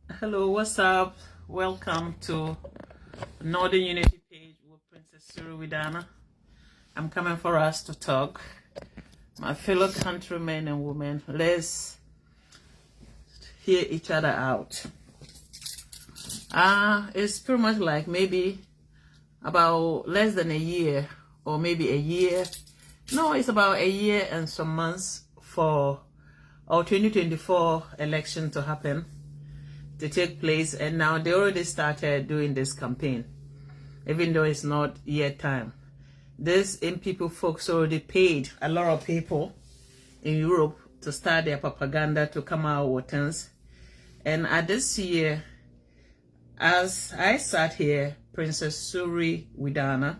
Hello, what's up? Welcome to Northern Unity page with Princess Suru Widana. I'm coming for us to talk. My fellow countrymen and women, let's hear each other out. It's pretty much like maybe about less than a year or maybe a year. No, it's about a year and some months for our 2024 election to happen, to take place, and now they already started doing this campaign, even though it's not yet time. This MPP folks already paid a lot of people in Europe to start their propaganda to come out with things. And at this year, as I sat here, Princess Suru Widana,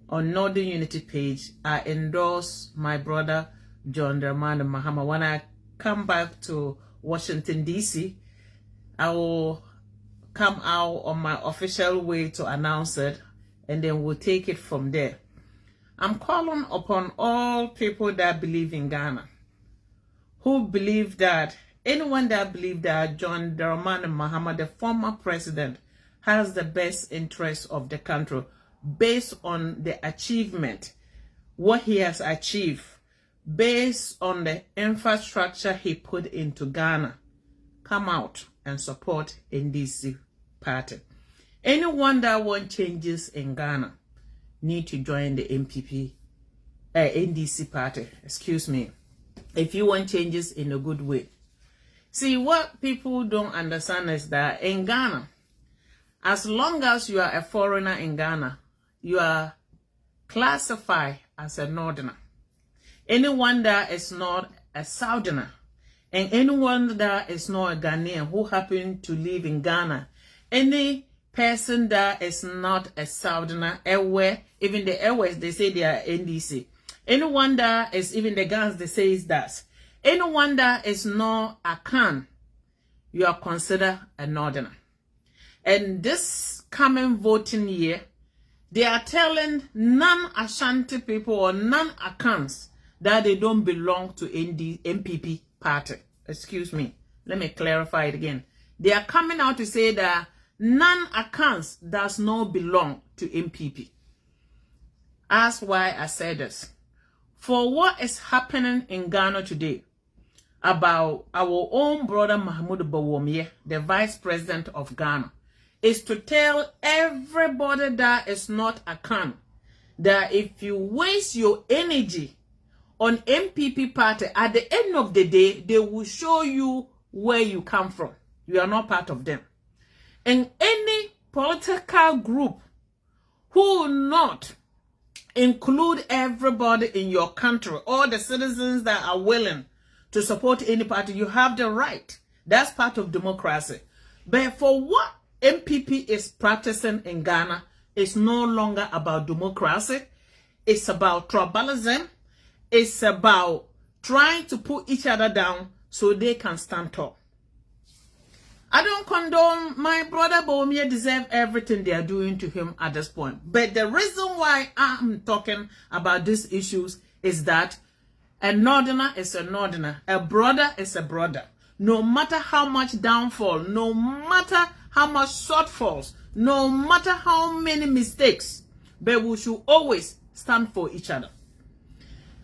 on Northern Unity page, I endorse my brother John Dramani Mahama. When I come back to Washington, D.C., I will come out on my official way to announce it, and then we'll take it from there. I'm calling upon all people that believe in Ghana, who believe that anyone that believes that John Dramani Mahama, the former president, has the best interest of the country based on the achievement, what he has achieved, based on the infrastructure he put into Ghana, come out and support NDC party. Anyone that wants changes in Ghana need to join the NDC party. Excuse me. If you want changes in a good way. See, what people don't understand is that in Ghana, as long as you are a foreigner in Ghana, you are classified as a northerner. Anyone that is not a southerner, and anyone that is not a Ghanaian who happen to live in Ghana, any person that is not a southerner, anywhere, even the airways, they say they are NDC. Anyone that is, even the Ghanaians, they say is that. Anyone that is not a Khan, you are considered a northerner. And this coming voting year, they are telling non-Ashanti people or non-Akans that they don't belong to MPP party. Excuse me. Let me clarify it again. They are coming out to say that non-Akans does not belong to MPP. That's why I said this. For what is happening in Ghana today about our own brother Mahmoud Bawumia, the vice president of Ghana, is to tell everybody that is not a Khan that if you waste your energy on MPP party, at the end of the day, they will show you where you come from. You are not part of them. And any political group who will not include everybody in your country, all the citizens that are willing to support any party, you have the right. That's part of democracy. But for what MPP is practicing in Ghana, it's no longer about democracy. It's about tribalism. It's about trying to put each other down so they can stand tall. I don't condone my brother Bawumia deserve everything they are doing to him at this point. But the reason why I'm talking about these issues is that a northerner is a northerner. A brother is a brother. No matter how much downfall, no matter how much shortfalls, no matter how many mistakes, but we should always stand for each other.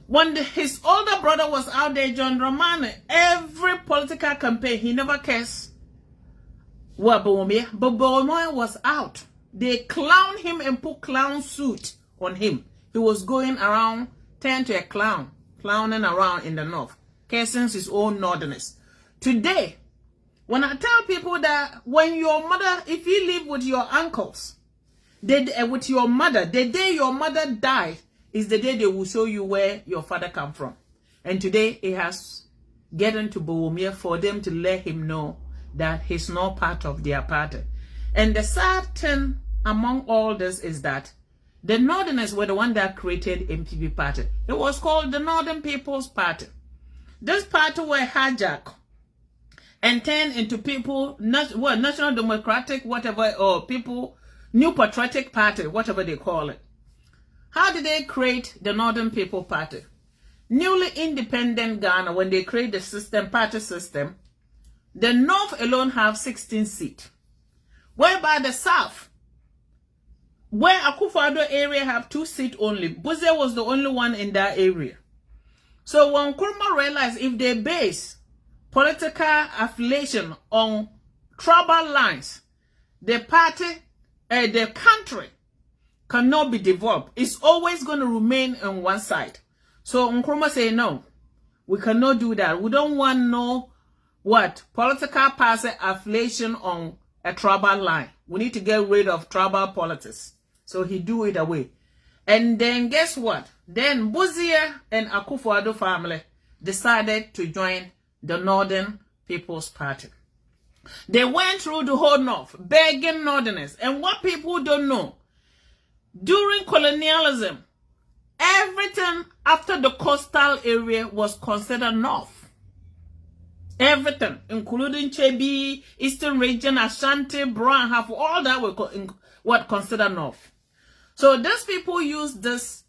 When his older brother was out there, John Dramani, every political campaign, he never cares what Bawumia, but Bawumia was out. They clowned him and put clown suit on him. He was going around, turned to a clown, clowning around in the north, cursing his own northerners. Today, when I tell people that when your mother, if you live with your uncles, with your mother, the day your mother died is the day they will show you where your father come from. And today it has gotten to Bawumia for them to let him know that he's not part of their party. And the sad thing among all this is that the Northerners were the one that created MPP party. It was called the Northern People's Party. This party were hijacked and turned into people, National Democratic, whatever, or people, New Patriotic Party, whatever they call it. How did they create the Northern People Party? Newly independent Ghana, when they create the system, party system, The North alone have 16 seats. Whereby the South, where Akufo-Addo area have 2 seats only, Busia was the only one in that area. So when Nkrumah realized if they base political affiliation on tribal lines, the party, the country cannot be developed. It's always going to remain on one side. So Nkrumah say, no, we cannot do that. We don't want no political party affiliation on a tribal line. We need to get rid of tribal politics. So he do it away. And then guess what? Then Busia and Akufo-Addo family decided to join the Northern People's Party. They went through the whole North, begging Northerners. And what people don't know, during colonialism, everything after the coastal area was considered North. Everything, including Chebi, Eastern Region, Ashanti, Brown, half all that were considered North. So these people used this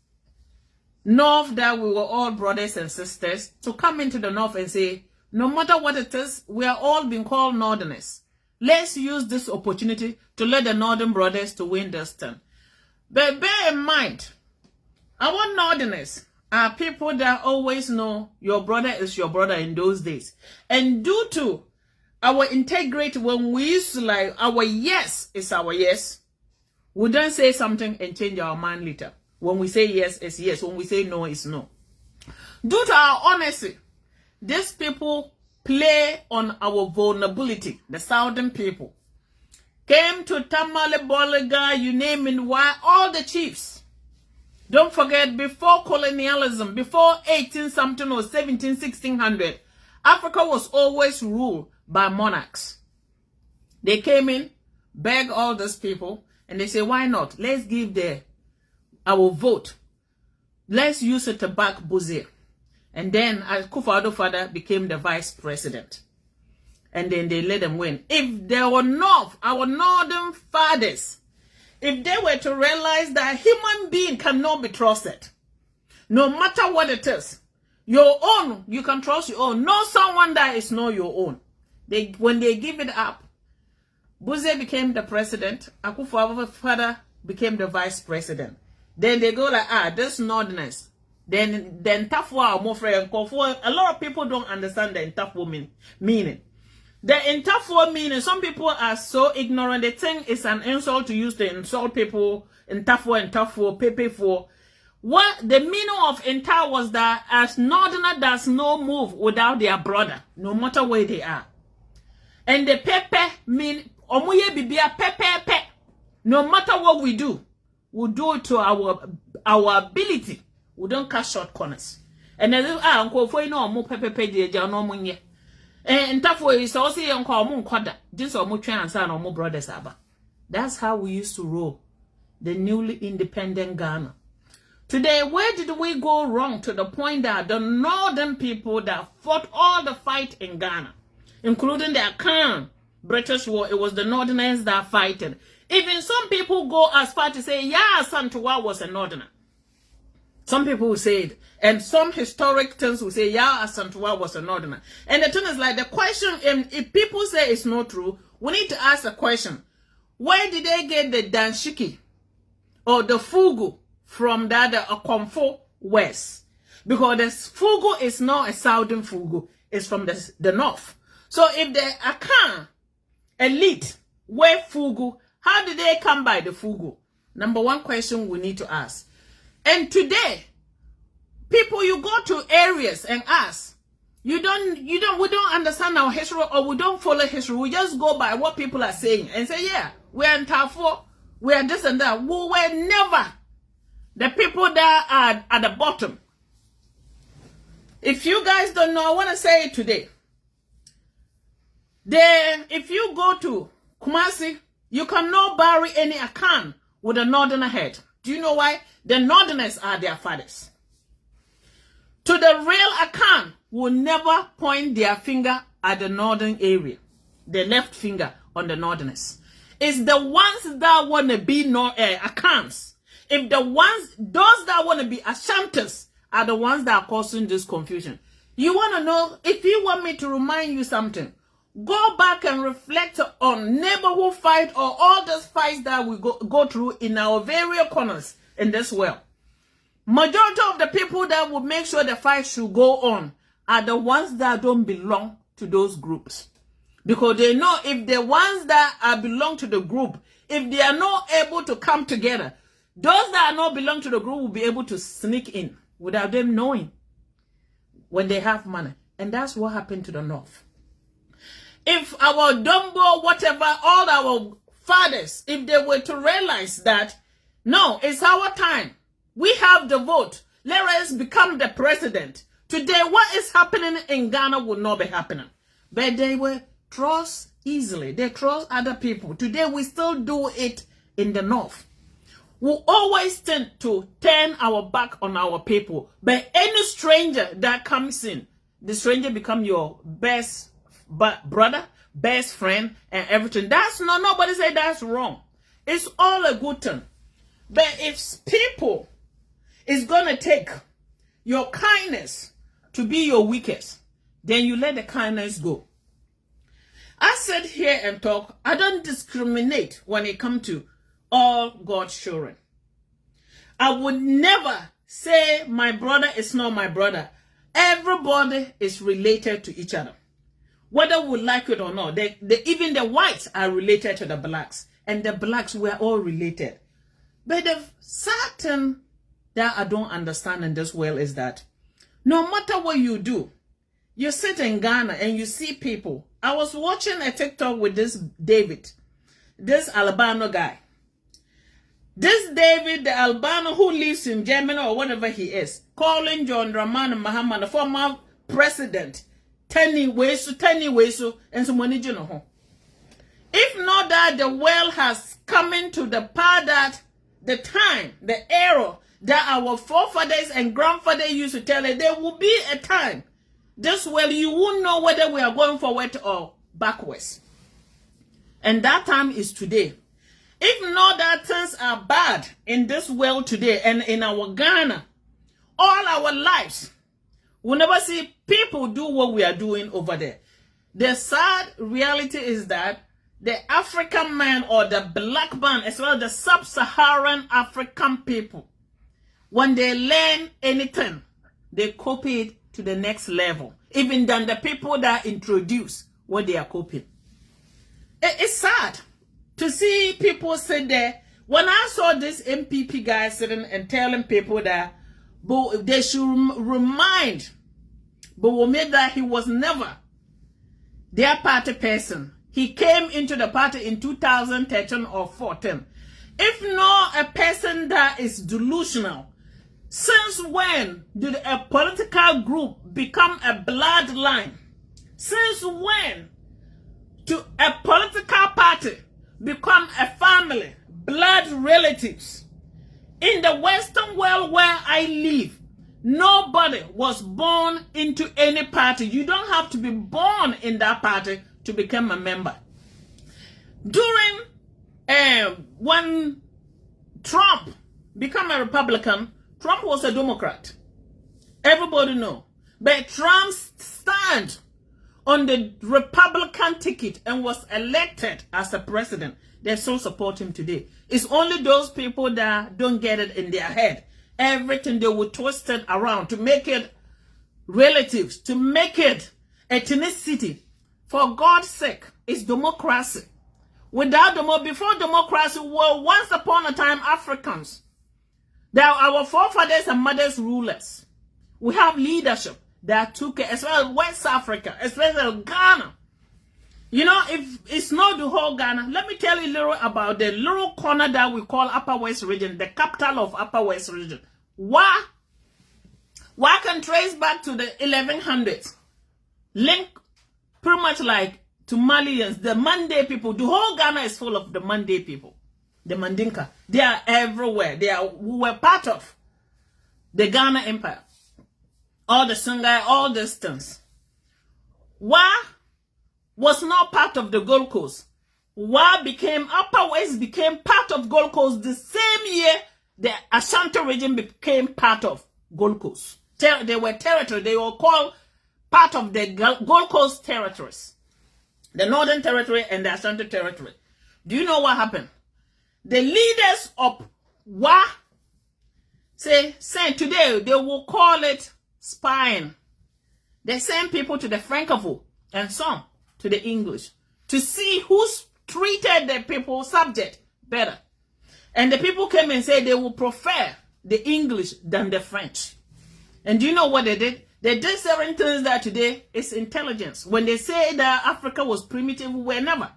North that we were all brothers and sisters to come into the North and say, no matter what it is, we are all being called Northerners. Let's use this opportunity to let the Northern brothers to win this turn. But bear in mind, our Northerners are people that always know your brother is your brother in those days. And due to our integrity, when we used to like, our yes is our yes, we don't say something and change our mind later. When we say yes, it's yes. When we say no, it's no. Due to our honesty, these people play on our vulnerability. The Southern people came to Tamale, Boliga, you name it, why all the chiefs. Don't forget, before colonialism, before 18-something or 17, 1600, Africa was always ruled by monarchs. They came in, begged all these people, and they say, why not? Let's give our vote. Let's use it to back Busia. And then Akufo-Addo father became the vice president. And then they let them win. If they were not, our northern fathers, if they were to realize that human being cannot be trusted, no matter what it is, your own, you can trust your own. Know someone that is not your own. When they give it up, Busia became the president, Akufo-Addo father became the vice president. Then they go like, this Northerners. Then Ntafo are more friend. A lot of people don't understand the Ntafo meaning. The Ntafo meaning, some people are so ignorant, they think it's an insult to use to insult people. Ntafo, Pepe for. What the meaning of Nta was that as Northerner does no move without their brother, no matter where they are. And the Pepe mean, Omuye Bibia Pepe. No matter what we do, we'll do it to our ability. We don't cut short corners. And then uncle for no more Pepe de no munye. And Ntafo is also uncle moon quadra, just or more chance and or more brothers abba. That's how we used to roll the newly independent Ghana. Today, where did we go wrong to the point that the northern people that fought all the fight in Ghana, including the Akan British war, it was the northerners that fighted. Even some people go as far to say, yeah, Santua was a northerner. Some people will say it. And some historic things will say, yeah, Santua was a northerner. And the thing is like the question, if people say it's not true, we need to ask a question. Where did they get the Danshiki or the Fugu from that Akomfo West? Because the Fugu is not a southern Fugu. It's from the north. So if the Akan elite were Fugu, how did they come by the Fugu? Number one question we need to ask. And today, people, you go to areas and ask, we don't understand our history or we don't follow history. We just go by what people are saying and say, yeah, we're in Ntafo, we're this and that. We were never the people that are at the bottom. If you guys don't know, I want to say it today. If you go to Kumasi, you cannot bury any Akan with a northerner head. Do you know why? The northerners are their fathers. To the real Akan will never point their finger at the northern area. The left finger on the northerners. It's the ones that want to be Akans. If those that want to be Ashantis are the ones that are causing this confusion. You want to know, if you want me to remind you something, Go back and reflect on neighborhood fight or all those fights that we go through in our various corners in this world. Majority of the people that would make sure the fight should go on are the ones that don't belong to those groups. Because they know if the ones that belong to the group, if they are not able to come together, those that are not belong to the group will be able to sneak in without them knowing when they have money. And that's what happened to the North. If our Dumbo, whatever, all our fathers, if they were to realize that, no, it's our time. We have the vote. Let us become the president. Today, what is happening in Ghana will not be happening. But they will trust easily. They trust other people. Today, we still do it in the North. We always tend to turn our back on our people. But any stranger that comes in, the stranger become your best brother, best friend, and everything. That's not, nobody say that's wrong. It's all a good thing. But if people is going to take your kindness to be your weakest, then you let the kindness go. I sit here and talk. I don't discriminate when it comes to all God's children. I would never say my brother is not my brother. Everybody is related to each other. Whether we like it or not, even the whites are related to the blacks. And the blacks were all related. But the certain that I don't understand in this world is that no matter what you do, you sit in Ghana and you see people. I was watching a TikTok with this David, this Albano guy. This David, the Albano who lives in Germany or whatever he is, calling John Dramani Mahama, the former president, Tani Wesu, and some money, you know. If not that the world has come into the part that the time, the era that our forefathers and grandfathers used to tell it, there will be a time. This world, you won't know whether we are going forward or backwards. And that time is today. If not that things are bad in this world today and in our Ghana, all our lives, we'll never see people do what we are doing over there. The sad reality is that the African man or the black man, as well as the sub-Saharan African people, when they learn anything, they copy it to the next level, even than the people that introduce what they are copying. It's sad to see people sit there. When I saw this MPP guy sitting and telling people that they should remind Bowomia that he was never their party person. He came into the party in 2013 or 14. If not a person that is delusional, since when did a political group become a bloodline? Since when do a political party become a family, blood relatives? In the Western world where I live, nobody was born into any party. You don't have to be born in that party to become a member. During when Trump became a Republican, Trump was a Democrat. Everybody know. But Trump stand on the Republican ticket and was elected as a president. They still support him today. It's only those people that don't get it in their head. Everything they will twist it around to make it relatives, to make it ethnicity. For God's sake, it's democracy. Without before democracy, were once upon a time Africans. They are our forefathers and mothers rulers. We have leadership that took it, as well as West Africa, as well as Ghana. You know, if it's not the whole Ghana, let me tell you a little about the little corner that we call Upper West Region, the capital of Upper West Region. Why can trace back to the 1100s, link pretty much like to Malians, the Mande people. The whole Ghana is full of the Mande people, the Mandinka. They are everywhere. We were part of the Ghana Empire, all the Songhai, all these things. Why was not part of the Gold Coast? Why Upper West became part of Gold Coast the same year the Ashanti region became part of Gold Coast. They were territory. They were called part of the Gold Coast territories. the Northern Territory and the Ashanti Territory. Do you know what happened? The leaders of Wa say today they will call it spying. They send people to the Francophone and some to the English to see who's treated the people subject better. And the people came and said they will prefer the English than the French. And do you know what they did? They did certain things that today is intelligence. When they say that Africa was primitive, we were never.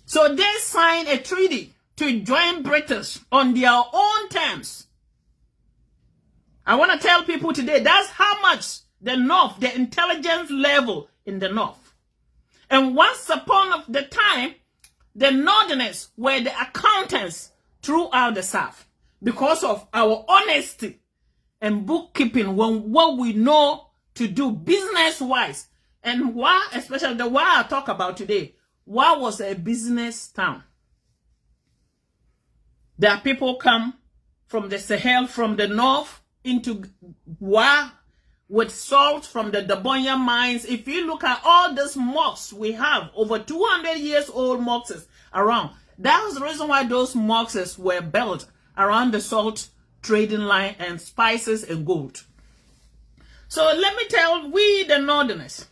So they signed a treaty to join British on their own terms. I want to tell people today, that's how much the North, the intelligence level in the North. And once upon the time, the Northerners were the accountants throughout the South because of our honesty and bookkeeping, when what we know to do business-wise. And why, especially the why I talk about today, why was a business town? There are people come from the Sahel, from the north, into Wa with salt from the Dabonya mines. If you look at all these mosques we have, over 200 years old mosques around, that was the reason why those mosques were built around the salt trading line and spices and gold. So let me tell we the Northerners,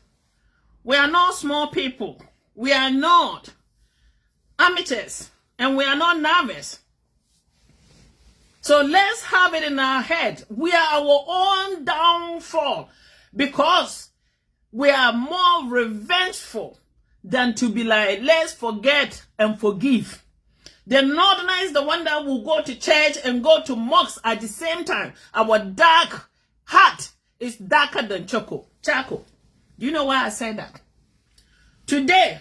we are not small people. We are not amateurs and we are not nervous. So let's have it in our head. We are our own downfall because we are more revengeful than to be like, let's forget and forgive. The Northerner is the one that will go to church and go to mosques at the same time. Our dark heart is darker than charcoal. Do you know why I said that? Today,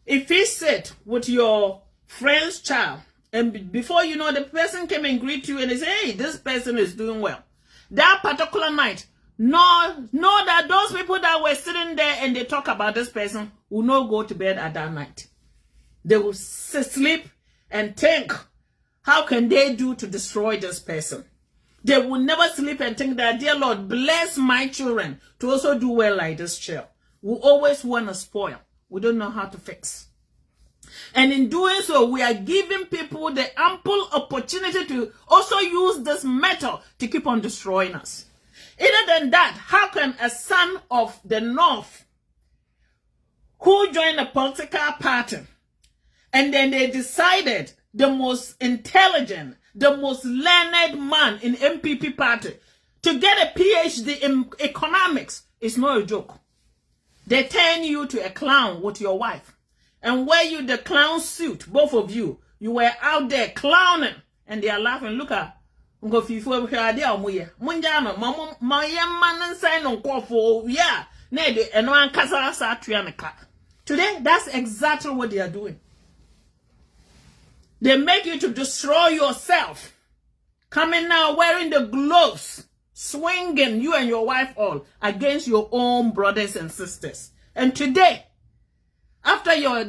if you sit with your friend's child, and before you know, the person came and greet you and they say, hey, this person is doing well. That particular night, know that those people that were sitting there and they talk about this person will not go to bed at that night. They will sleep and think, how can they do to destroy this person? They will never sleep and think that, dear Lord, bless my children to also do well like this child. We always want to spoil. We don't know how to fix. And in doing so, we are giving people the ample opportunity to also use this method to keep on destroying us. Other than that, how can a son of the North who joined a political party and then they decided the most intelligent, the most learned man in MPP party to get a PhD in economics is not a joke. They turn you to a clown with your wife and wear you the clown suit, both of you. You were out there clowning and they are laughing. Look at today, that's exactly what they are doing. They make you to destroy yourself. Coming now wearing the gloves, swinging you and your wife all against your own brothers and sisters. And today, after your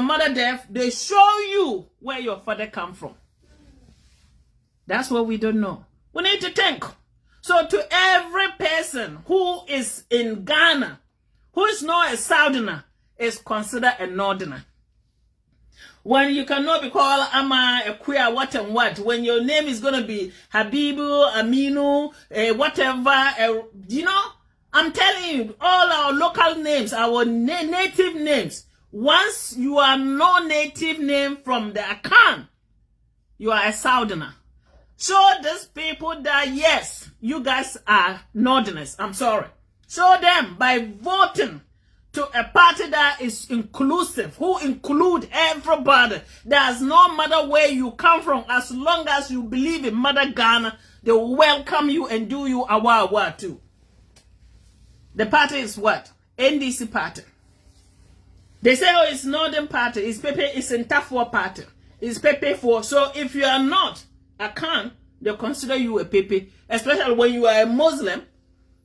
mother death, they show you where your father come from. That's what we don't know. We need to think. So to every person who is in Ghana, who is not a Southerner, is considered a Northerner. When you cannot be called Ama, a queer, what and what, when your name is going to be Habibu, Aminu, whatever, you know, I'm telling you, all our local names, our native names, once you are no native name from the Akan, you are a Southerner. Show these people that, yes, you guys are Northerners. I'm sorry. Show them by voting to a party that is inclusive, who include everybody. There's no matter where you come from, as long as you believe in Mother Ghana, they will welcome you and do you awa too. The party is what? NDC party. They say, oh, it's Northern party, it's Pepe, it's Ntafwa party, it's Pepe for. So if you are not a Khan, they consider you a Pepe, especially when you are a Muslim,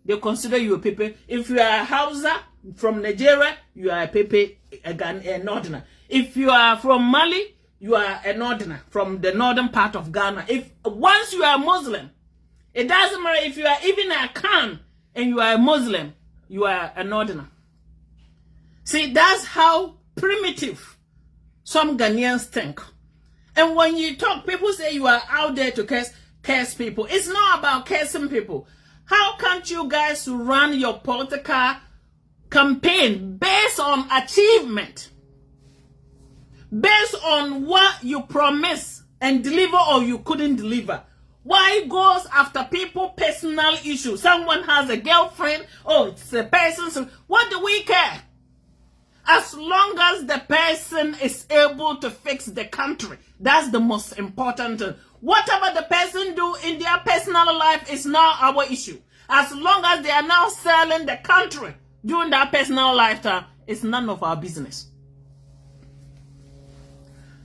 they consider you a Pepe. If you are a Hausa from Nigeria, you are a Pepe, a Northerner. If you are from Mali, you are a Northerner from the northern part of Ghana. If once you are a Muslim, it doesn't matter if you are even a Khan and you are a Muslim, you are a Northerner. See, that's how primitive some Ghanaians think. And when you talk, people say you are out there to curse people. It's not about cursing people. How can't you guys run your political campaign based on achievement? Based on what you promised and deliver or you couldn't deliver. Why goes after people personal issues? Someone has a girlfriend, oh, it's a person. What do we care? As long as the person is able to fix the country, that's the most important thing. Whatever the person do in their personal life is not our issue. As long as they are now selling the country during their personal lifetime, it's none of our business.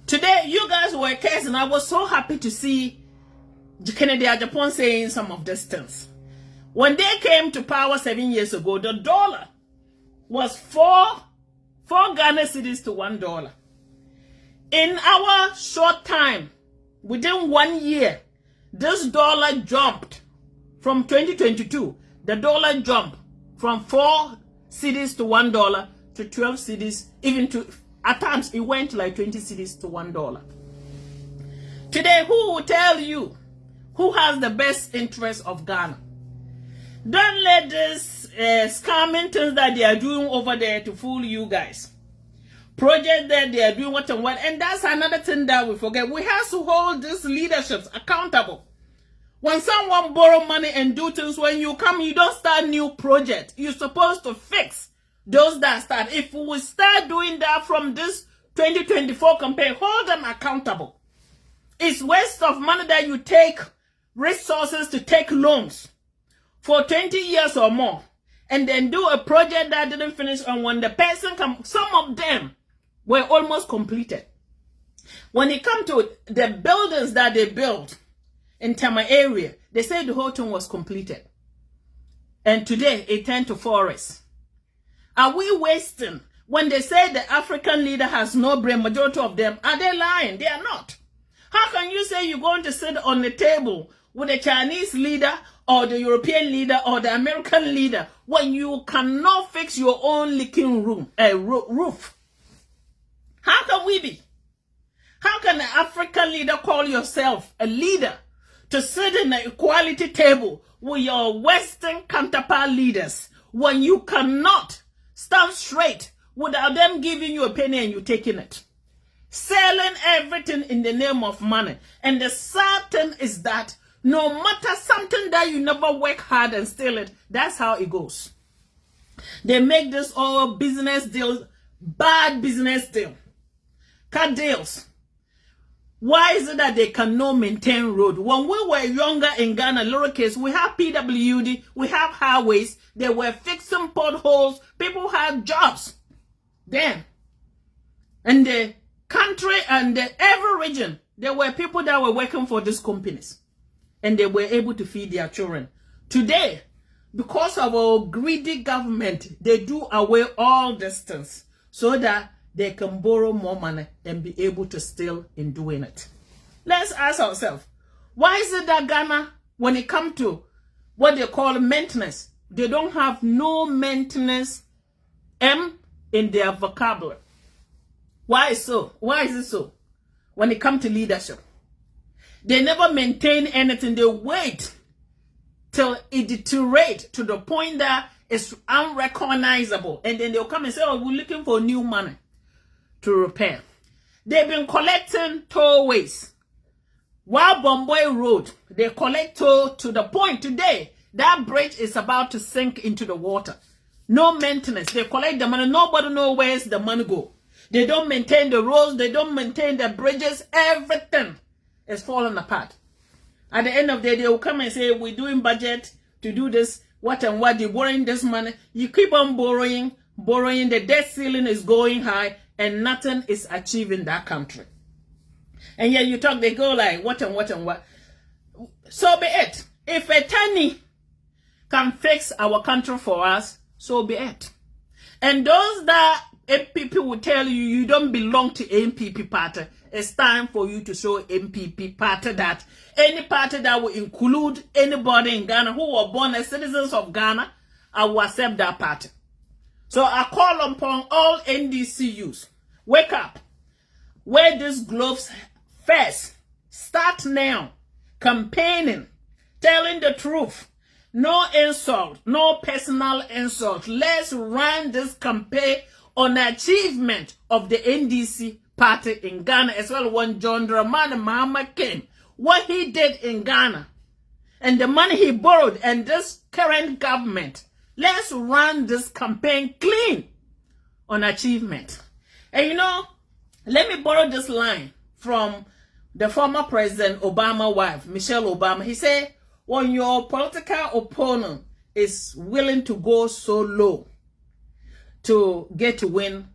Today, you guys were cursing. I was so happy to see Kennedy Agyapong saying some of these things. When they came to power 7 years ago, the dollar was 4 Ghana cedis to $1. In our short time, within 1 year, this dollar jumped from 2022. The dollar jumped from 4 cedis to $1 to 12 cedis, even to at times it went like 20 cedis to $1. Today, who will tell you who has the best interest of Ghana? Don't let this scamming things that they are doing over there to fool you guys. Project that they are doing what and what. And that's another thing that we forget. We have to hold these leaderships accountable. When someone borrow money and do things, when you come, you don't start new project. You're supposed to fix those that start. If we start doing that from this 2024 campaign, hold them accountable. It's waste of money that you take resources to take loans for 20 years or more and then do a project that didn't finish, and when the person comes, some of them were almost completed. When it comes to the buildings that they built in Tama area, they said the whole thing was completed. And today it turned to forest. Are we wasting? When they say the African leader has no brain, majority of them, are they lying? They are not. How can you say you're going to sit on the table with the Chinese leader or the European leader or the American leader when you cannot fix your own leaking roof? How can we be? How can an African leader call yourself a leader to sit in the equality table with your Western counterpart leaders when you cannot stand straight without them giving you a penny and you taking it? Selling everything in the name of money. And the sad thing is that no matter something that you never work hard and steal it, that's how it goes. They make this all business deals, bad business deal, cut deals. Why is it that they cannot maintain road? When we were younger in Ghana, lowercase, we have PWD, we have highways, they were fixing potholes, people had jobs then. And the country and every region, there were people that were working for these companies. And they were able to feed their children. Today, because of our greedy government, they do away all these things so that they can borrow more money and be able to steal in doing it. Let's ask ourselves, why is it that Ghana, when it comes to what they call maintenance, they don't have no maintenance in their vocabulary? Why so? Why is it so? When it comes to leadership, they never maintain anything. They wait till it deteriorates to the point that it's unrecognizable. And then they'll come and say, oh, we're looking for new money to repair. They've been collecting tollways. While Bomboy Road, they collect toll to the point today that bridge is about to sink into the water. No maintenance. They collect the money. Nobody knows where's the money go. They don't maintain the roads. They don't maintain the bridges. Everything is falling apart. At the end of the day, they will come and say, we're doing budget to do this, what and what. You're borrowing this money. You keep on borrowing. The debt ceiling is going high, and nothing is achieved in that country. And yet you talk, they go like, what and what and what. So be it. If a tiny can fix our country for us, so be it. And those that MPP will tell you, you don't belong to MPP party, it's time for you to show MPP party that any party that will include anybody in Ghana who were born as citizens of Ghana, I will accept that party. So I call upon all NDCUs, wake up, wear these gloves first, start now, campaigning, telling the truth, no insult, no personal insult. Let's run this campaign on achievement of the NDC party in Ghana, as well when John Dramani Mahama came, what he did in Ghana, and the money he borrowed, and this current government. Let's run this campaign clean on achievement. And you know, let me borrow this line from the former President Obama's wife, Michelle Obama. He said, when your political opponent is willing to go so low to get to win,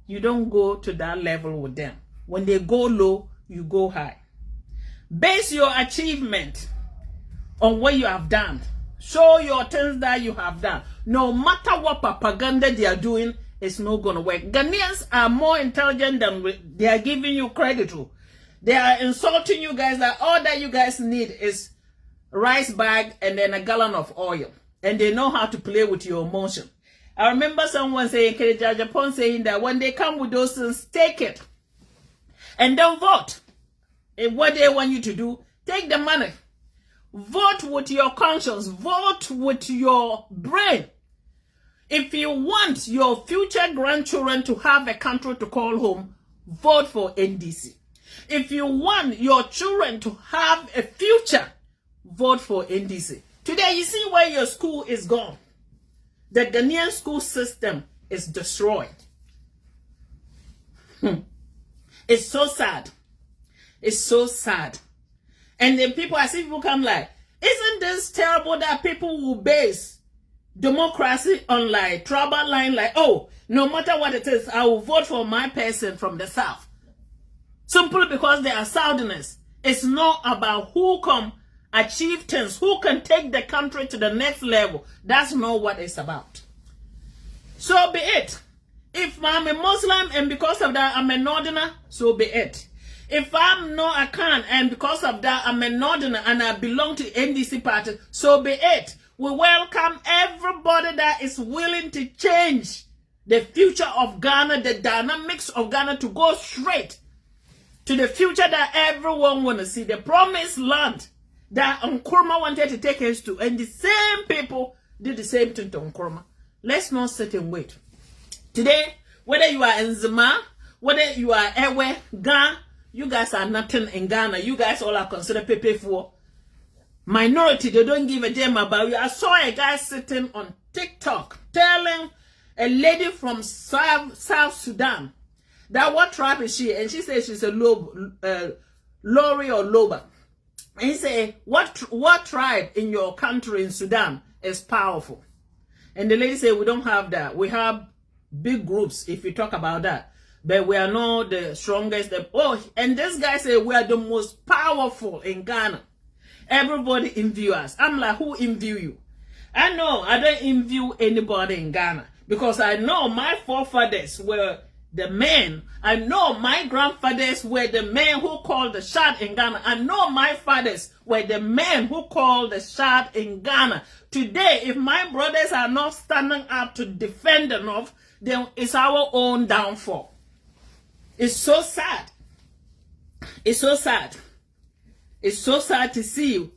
you don't go to that level with them. When they go low, you go high. Base your achievement on what you have done. Show your things that you have done. No matter what propaganda they are doing, it's not going to work. Ghanaians are more intelligent than they are giving you credit to. They are insulting you guys that all that you guys need is rice bag and then a gallon of oil. And they know how to play with your emotion. I remember someone saying, Kereja Japan saying that when they come with those things, take it. And don't vote. And what they want you to do, take the money. Vote with your conscience. Vote with your brain. If you want your future grandchildren to have a country to call home, vote for NDC. If you want your children to have a future, vote for NDC. Today, you see where your school is gone. The Ghanaian school system is destroyed. It's so sad. It's so sad. And then people, I see people come like, isn't this terrible that people will base democracy on like tribal line, like, oh, no matter what it is, I will vote for my person from the South. Simply because they are Southerners. It's not about who can achieve things, who can take the country to the next level. That's not what it's about. So be it. If I'm a Muslim and because of that I'm a Northerner, so be it. If I'm not a Khan and because of that I'm a Northerner and I belong to NDC party, so be it. We welcome everybody that is willing to change the future of Ghana, the dynamics of Ghana, to go straight to the future that everyone want to see, the promised land that Nkrumah wanted to take us to, and the same people did the same thing to Nkrumah. Let's not sit and wait. Today, whether you are in Zima, whether you are Ewe, Ghana, you guys are nothing in Ghana. You guys all are considered Pepe for minority. They don't give a damn about you. I saw a guy sitting on TikTok telling a lady from South Sudan that what tribe is she? And she says she's a Lori or Loba. And he said, what tribe in your country in Sudan is powerful? And the lady said, we don't have that. We have big groups if you talk about that. But we are not the strongest. And this guy said, we are the most powerful in Ghana. Everybody envy us. I'm like, who envy you? I know I don't envy anybody in Ghana. Because I know my forefathers were the men. I know my grandfathers were the men who called the shot in Ghana. I know my fathers were the men who called the shot in Ghana. Today, if my brothers are not standing up to defend the North, then it's our own downfall. It's so sad. It's so sad. It's so sad to see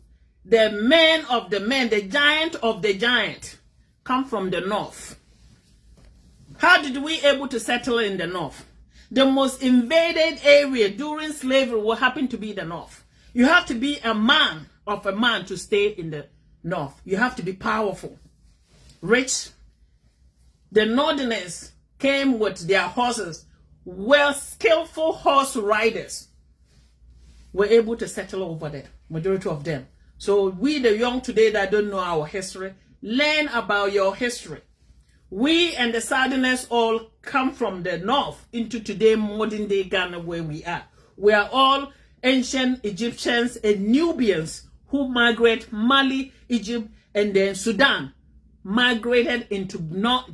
the men of the men, the giant of the giant, come from the North. How did we able to settle in the North? The most invaded area during slavery will happen to be the North. You have to be a man of a man to stay in the North. You have to be powerful, rich. The Northerners came with their horses. Well, skillful horse riders were able to settle over there, majority of them. So we, the young today that don't know our history, learn about your history. We and the Southerners all come from the North into today modern day Ghana where we are. We are all ancient Egyptians and Nubians who migrate Mali, Egypt, and then Sudan. Migrated into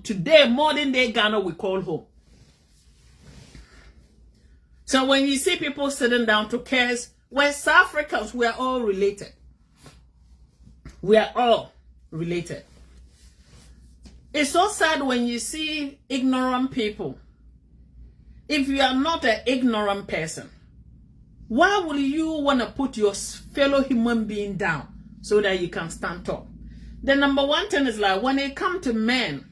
today modern day Ghana we call home. So when you see people sitting down to curse, West Africans, we are all related. We are all related. It's so sad when you see ignorant people. If you are not an ignorant person, why will you want to put your fellow human being down so that you can stand up? The number one thing is like when it comes to men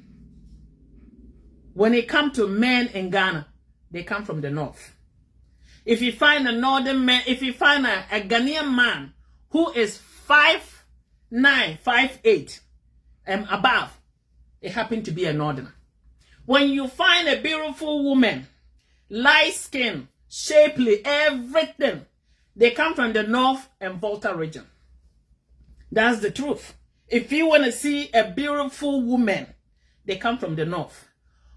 in Ghana, they come from the north. If you find a northern man, if you find a Ghanaian man who is 5'9", 5'8", and above, it happened to be a northerner. When you find a beautiful woman, light skin, shapely, everything, they come from the North and Volta region. That's the truth. If you want to see a beautiful woman, they come from the North.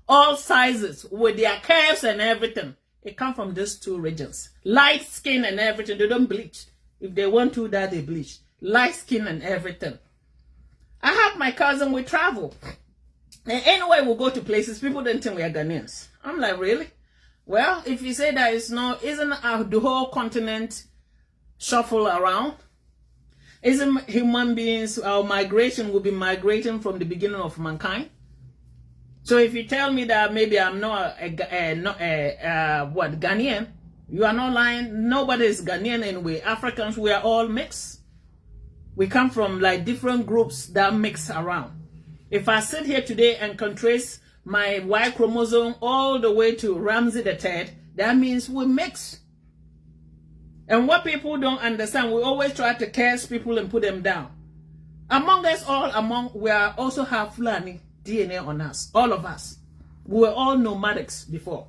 All sizes, with their curves and everything, they come from these two regions. Light skin and everything, they don't bleach. If they want to, that they bleach. Light skin and everything. I have my cousin, we travel. And anyway, we'll go to places, people don't think we are Ghanaians. I'm like, really? Well, if you say that it's not, isn't the whole continent shuffle around? Isn't human beings, our migration will be migrating from the beginning of mankind? So if you tell me that maybe I'm not Ghanaian, you are not lying. Nobody is Ghanaian anyway. Africans, we are all mixed. We come from like different groups that mix around. If I sit here today and can trace my Y chromosome all the way to Ramsey III, that means we mix. And what people don't understand, we always try to curse people and put them down. Among us all, we also have Fulani DNA on us, all of us. We were all nomadics before.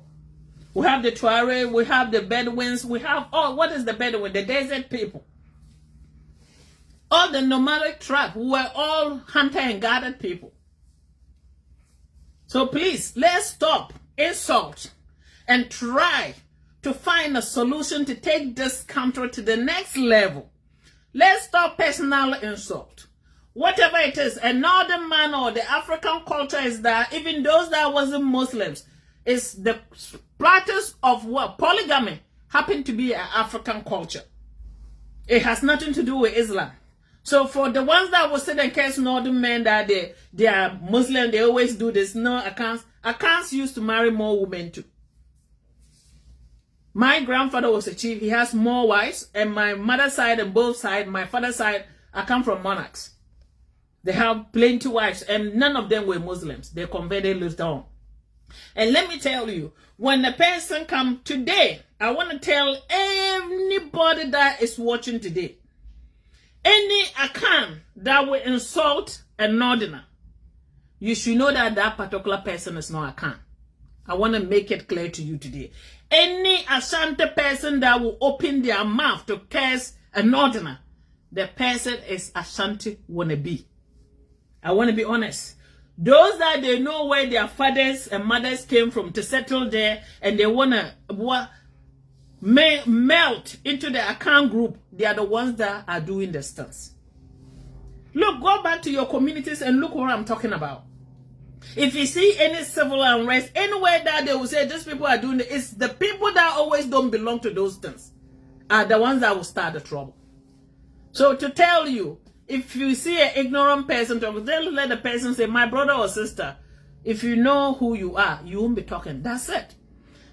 We have the Tuareg, we have the Bedouins, we have all, what is the Bedouin? The desert people. All the nomadic tribe, we were all hunter and gathered people. So please, let's stop insult and try to find a solution to take this country to the next level. Let's stop personal insult. Whatever it is, a northern man or the African culture is that even those that wasn't Muslims, is the practice of what? Polygamy happened to be an African culture. It has nothing to do with Islam. So for the ones that will sit and curse northern men that they are Muslim, they always do this. No, I can't used to marry more women too. My grandfather was a chief. He has more wives. And my mother's side and both sides, my father's side, I come from monarchs. They have plenty of wives. And none of them were Muslims. They converted later on. And let me tell you, when the person come today, I want to tell anybody that is watching today, any account that will insult a northerner, you should know that that particular person is not Akan. I want to make it clear to you today. Any Ashanti person that will open their mouth to curse a northerner, the person is Ashanti wannabe. I want to be honest. Those that they know where their fathers and mothers came from to settle there and they want to melt into the Akan group, they are the ones that are doing the stunts. Look, go back to your communities and look what I'm talking about. If you see any civil unrest, anywhere that they will say these people are doing it, it's the people that always don't belong to those things are the ones that will start the trouble. So to tell you, if you see an ignorant person talk, then let the person say, my brother or sister, if you know who you are, you won't be talking. That's it.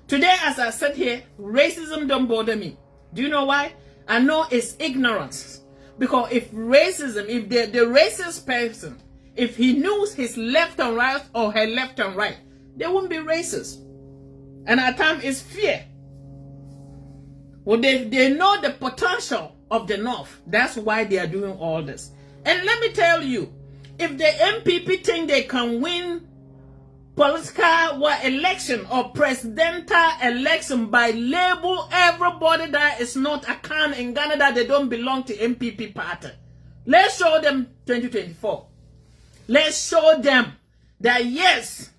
Today, as I said here, racism don't bother me. Do you know why? I know it's ignorance. Because if racism, if the racist person, if he knew his left and right or her left and right, they wouldn't be racist. And at times it's fear. Well, they know the potential of the North. That's why they are doing all this. And let me tell you, if the MPP think they can win political election or presidential election by label everybody that is not Akan in Ghana that they don't belong to MPP party, let's show them 2024. Let's show them that yes,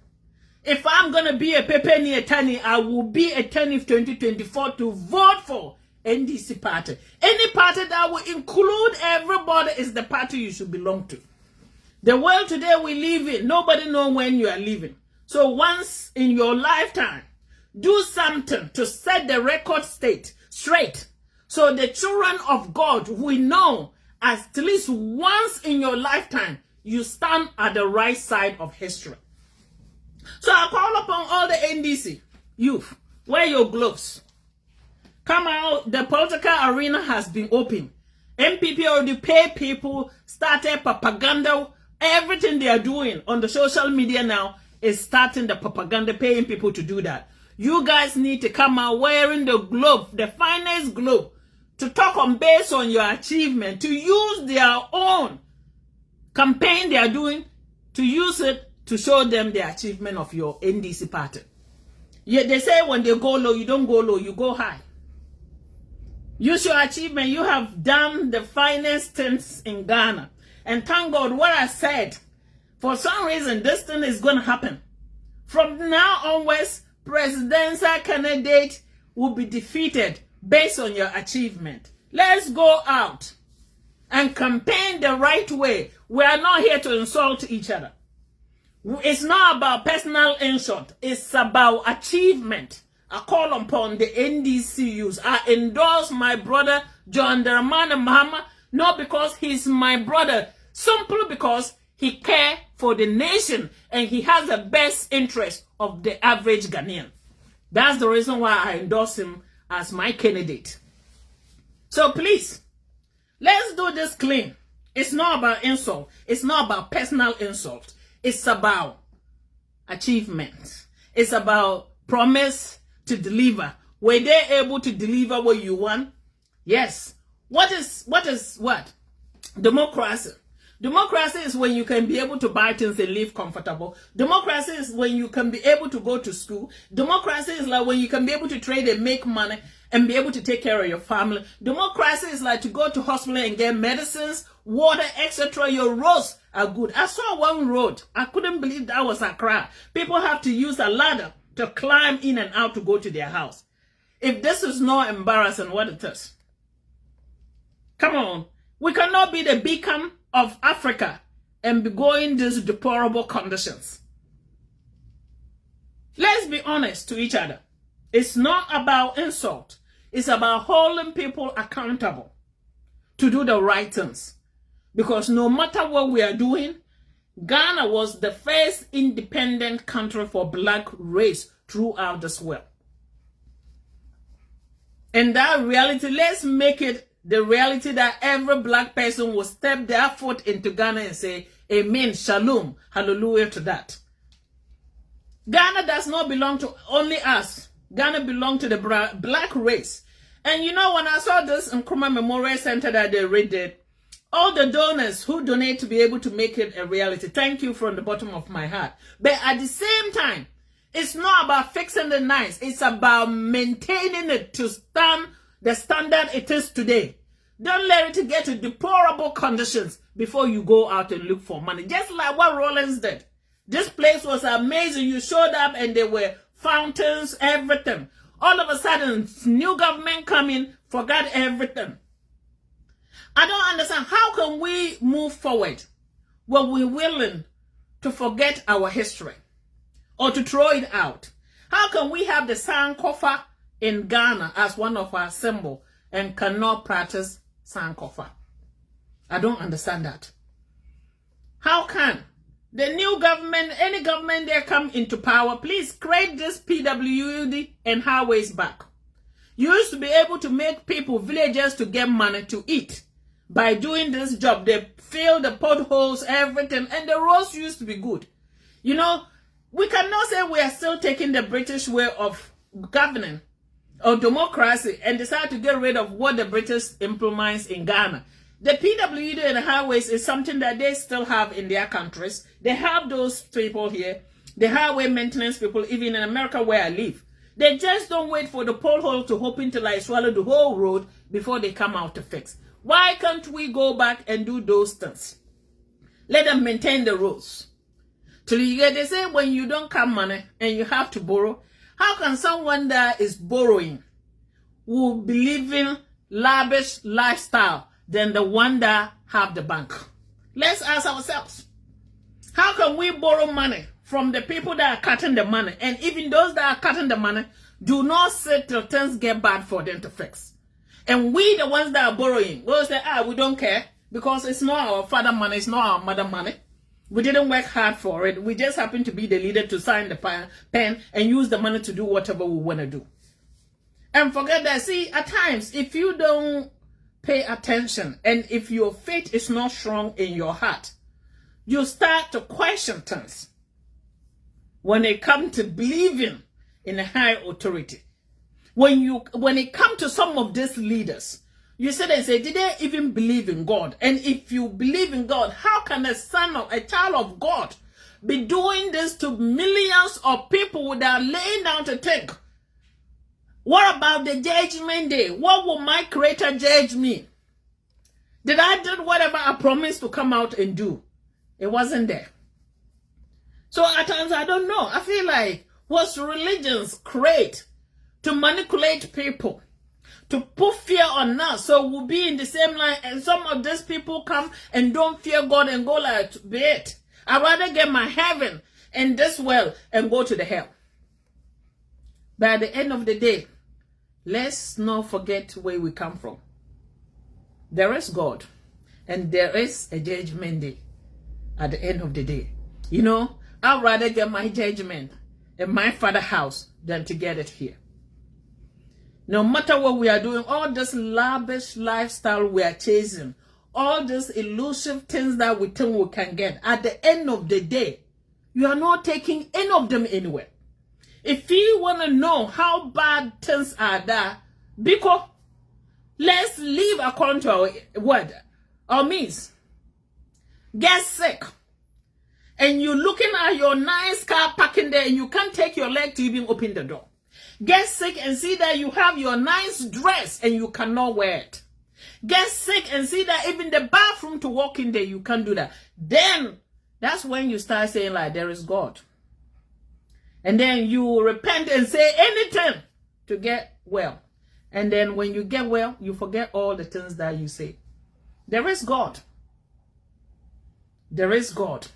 if I'm going to be a Pepe ni Etani, I will be a Etani 2024 to vote for NDC party. Any party that will include everybody is the party you should belong to. The world today we live in, nobody knows when you are living. So once in your lifetime, do something to set the record straight. So the children of God will know at least once in your lifetime, you stand at the right side of history. So I call upon all the NDC youth, wear your gloves. Come out, the political arena has been open. MPP already pay people, started propaganda. Everything they are doing on the social media now is starting the propaganda, paying people to do that. You guys need to come out wearing the glove, the finest glove, to talk on based on your achievement, to use their own campaign they are doing, to use it to show them the achievement of your NDC party. Yet they say when they go low, you don't go low, you go high. Use your achievement. You have done the finest things in Ghana. And thank God what I said, for some reason, this thing is going to happen. From now onwards, presidential candidate will be defeated based on your achievement. Let's go out and campaign the right way. We are not here to insult each other. It's not about personal insult. It's about achievement. I call upon the NDCUs. I endorse my brother John Dramani Mahama, not because he's my brother, simply because he cares for the nation and he has the best interest of the average Ghanaian. That's the reason why I endorse him as my candidate. So please, let's do this clean. It's not about insult. It's not about personal insult. It's about achievement. It's about promise to deliver. Were they able to deliver what you want? Yes. What is what? Democracy. Democracy is when you can be able to buy things and live comfortable. Democracy is when you can be able to go to school. Democracy is like when you can be able to trade and make money and be able to take care of your family. Democracy is like to go to hospital and get medicines, water, etc. Your roads are good. I saw one road. I couldn't believe that was Accra. People have to use a ladder to climb in and out to go to their house. If this is not embarrassing, what it is? Come on. We cannot be the beacon of Africa and be going these deplorable conditions. Let's be honest to each other. It's not about insult. It's about holding people accountable to do the right things. Because no matter what we are doing, Ghana was the first independent country for black race throughout this world. And that reality, let's make it the reality that every black person will step their foot into Ghana and say, Amen, Shalom, hallelujah to that. Ghana does not belong to only us. Ghana belongs to the black race. And you know, when I saw this in Nkrumah Memorial Center that they redid, all the donors who donate to be able to make it a reality, thank you from the bottom of my heart. But at the same time, it's not about fixing the nice. It's about maintaining it to stand the standard it is today. Don't let it get to deplorable conditions before you go out and look for money. Just like what Rollins did. This place was amazing. You showed up and there were fountains, everything. All of a sudden, new government coming, forgot everything. I don't understand. How can we move forward when we're willing to forget our history or to throw it out? How can we have the Sankofa in Ghana as one of our symbols and cannot practice Sankofa? I don't understand that. How can the new government, any government that come into power, please create this PWD and highways back. You used to be able to make people, villagers, to get money to eat. By doing this job, they fill the potholes, everything, and the roads used to be good. You know, we cannot say we are still taking the British way of governing or democracy and decide to get rid of what the British implements in Ghana. The PWD and the highways is something that they still have in their countries. They have those people here, the highway maintenance people, even in America where I live. They just don't wait for the pothole to open till I swallow the whole road before they come out to fix. Why can't we go back and do those things? Let them maintain the rules. Till you get, they say when you don't have money and you have to borrow, how can someone that is borrowing will be living lavish lifestyle than the one that have the bank? Let's ask ourselves, how can we borrow money from the people that are cutting the money, and even those that are cutting the money do not sit till things get bad for them to fix? And we, the ones that are borrowing, will say, we don't care because it's not our father money, it's not our mother money. We didn't work hard for it. We just happened to be the leader to sign the pen and use the money to do whatever we want to do. And forget that. See, at times, if you don't pay attention and if your faith is not strong in your heart, you start to question things when it comes to believing in a high authority. When it comes to some of these leaders, you sit and say, did they even believe in God? And if you believe in God, how can a child of God be doing this to millions of people without laying down to think? What about the judgment day? What will my creator judge me? Did I do whatever I promised to come out and do? It wasn't there. So at times I don't know. I feel like what's religions create to manipulate people, to put fear on us, so we'll be in the same line. And some of these people come and don't fear God and go like, be it. I'd rather get my heaven in this world and go to the hell. But at the end of the day, let's not forget where we come from. There is God, and there is a judgment day at the end of the day. You know, I'd rather get my judgment in my father's house than to get it here. No matter what we are doing, all this lavish lifestyle we are chasing, all these elusive things that we think we can get, at the end of the day, you are not taking any of them anywhere. If you want to know how bad things are there, because let's live according to our word, our means. Get sick, and you're looking at your nice car parking there, and you can't take your leg to even open the door. Get sick and see that you have your nice dress and you cannot wear it. Get sick and see that even the bathroom to walk in there, you can't do that. Then that's when you start saying like, there is God. And then you repent and say anything to get well. And then when you get well, you forget all the things that you say. There is God. There is God.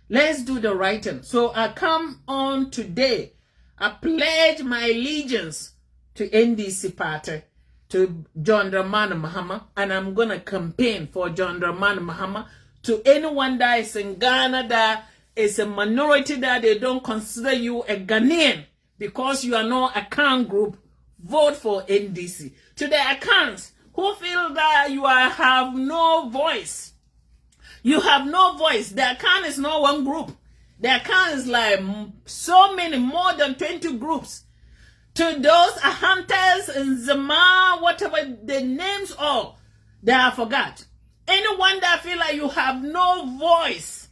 Let's do the right thing. So I come on today. I pledge my allegiance to NDC party, to John Dramani Mahama, and I'm going to campaign for John Dramani Mahama. To anyone that is in Ghana that is a minority that they don't consider you a Ghanaian because you are not a Khan group, vote for NDC. To the accounts who feel that you have no voice, you have no voice. The account is not one group. The account is like so many, more than 20 groups. To those hunters in Zama, whatever the names are, that I forgot. Anyone that feel like you have no voice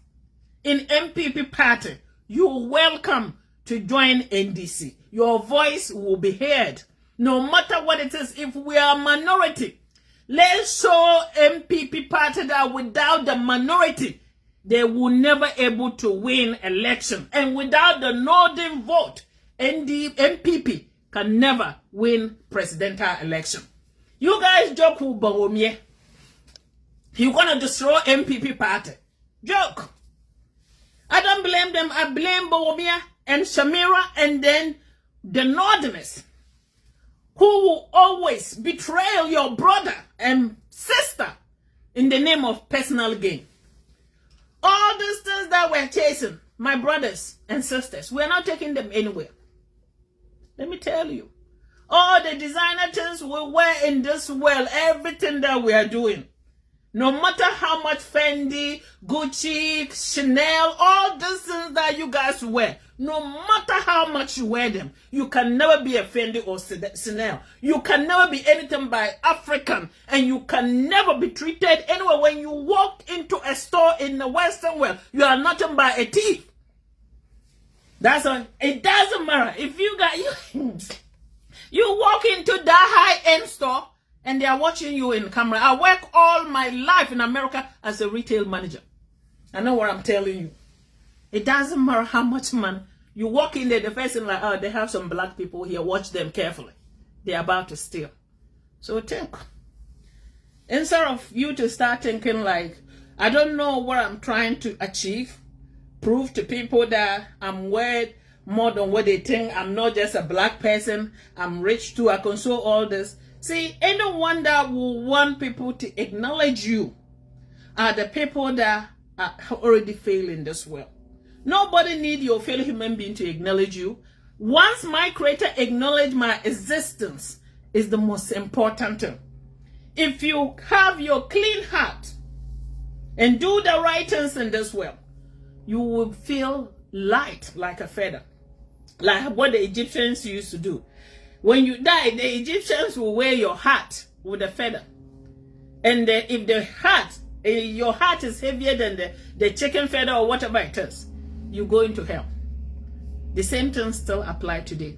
in MPP party, you're welcome to join NDC. Your voice will be heard. No matter what it is, if we are a minority, let's show MPP party that without the minority, they will never able to win election. And without the northern vote, MPP can never win presidential election. You guys joke who Bawumia. You're gonna destroy MPP party. Joke. I don't blame them. I blame Bawumia and Shamira and then the northerners who will always betray your brother and sister in the name of personal gain. All these things that we're chasing, my brothers and sisters, we're not taking them anywhere. Let me tell you. All the designer things we wear in this world, everything that we are doing, no matter how much Fendi, Gucci, Chanel, all these things that you guys wear, no matter how much you wear them, you can never be a Fendi or Chanel. You can never be anything by African, and you can never be treated anywhere. When you walk into a store in the Western world, you are nothing but a thief. It doesn't matter if you got you walk into that high-end store and they are watching you in camera. I work all my life in America as a retail manager. I know what I'm telling you. It doesn't matter how much money. You walk in there, the first thing like, oh, they have some black people here. Watch them carefully. They're about to steal. So think. Instead of you to start thinking like, I don't know what I'm trying to achieve. Prove to people that I'm worth more than what they think. I'm not just a black person. I'm rich too. I console all this. See, anyone that will want people to acknowledge you are the people that already failed in this world. Nobody need your fellow human being to acknowledge you. Once my Creator acknowledge my existence is the most important thing. If you have your clean heart and do the right things in this world, you will feel light like a feather, like what the Egyptians used to do. When you die, the Egyptians will wear your heart with a feather. And if the heart, your heart is heavier than the chicken feather or whatever it is, you go into hell. The same things still apply today.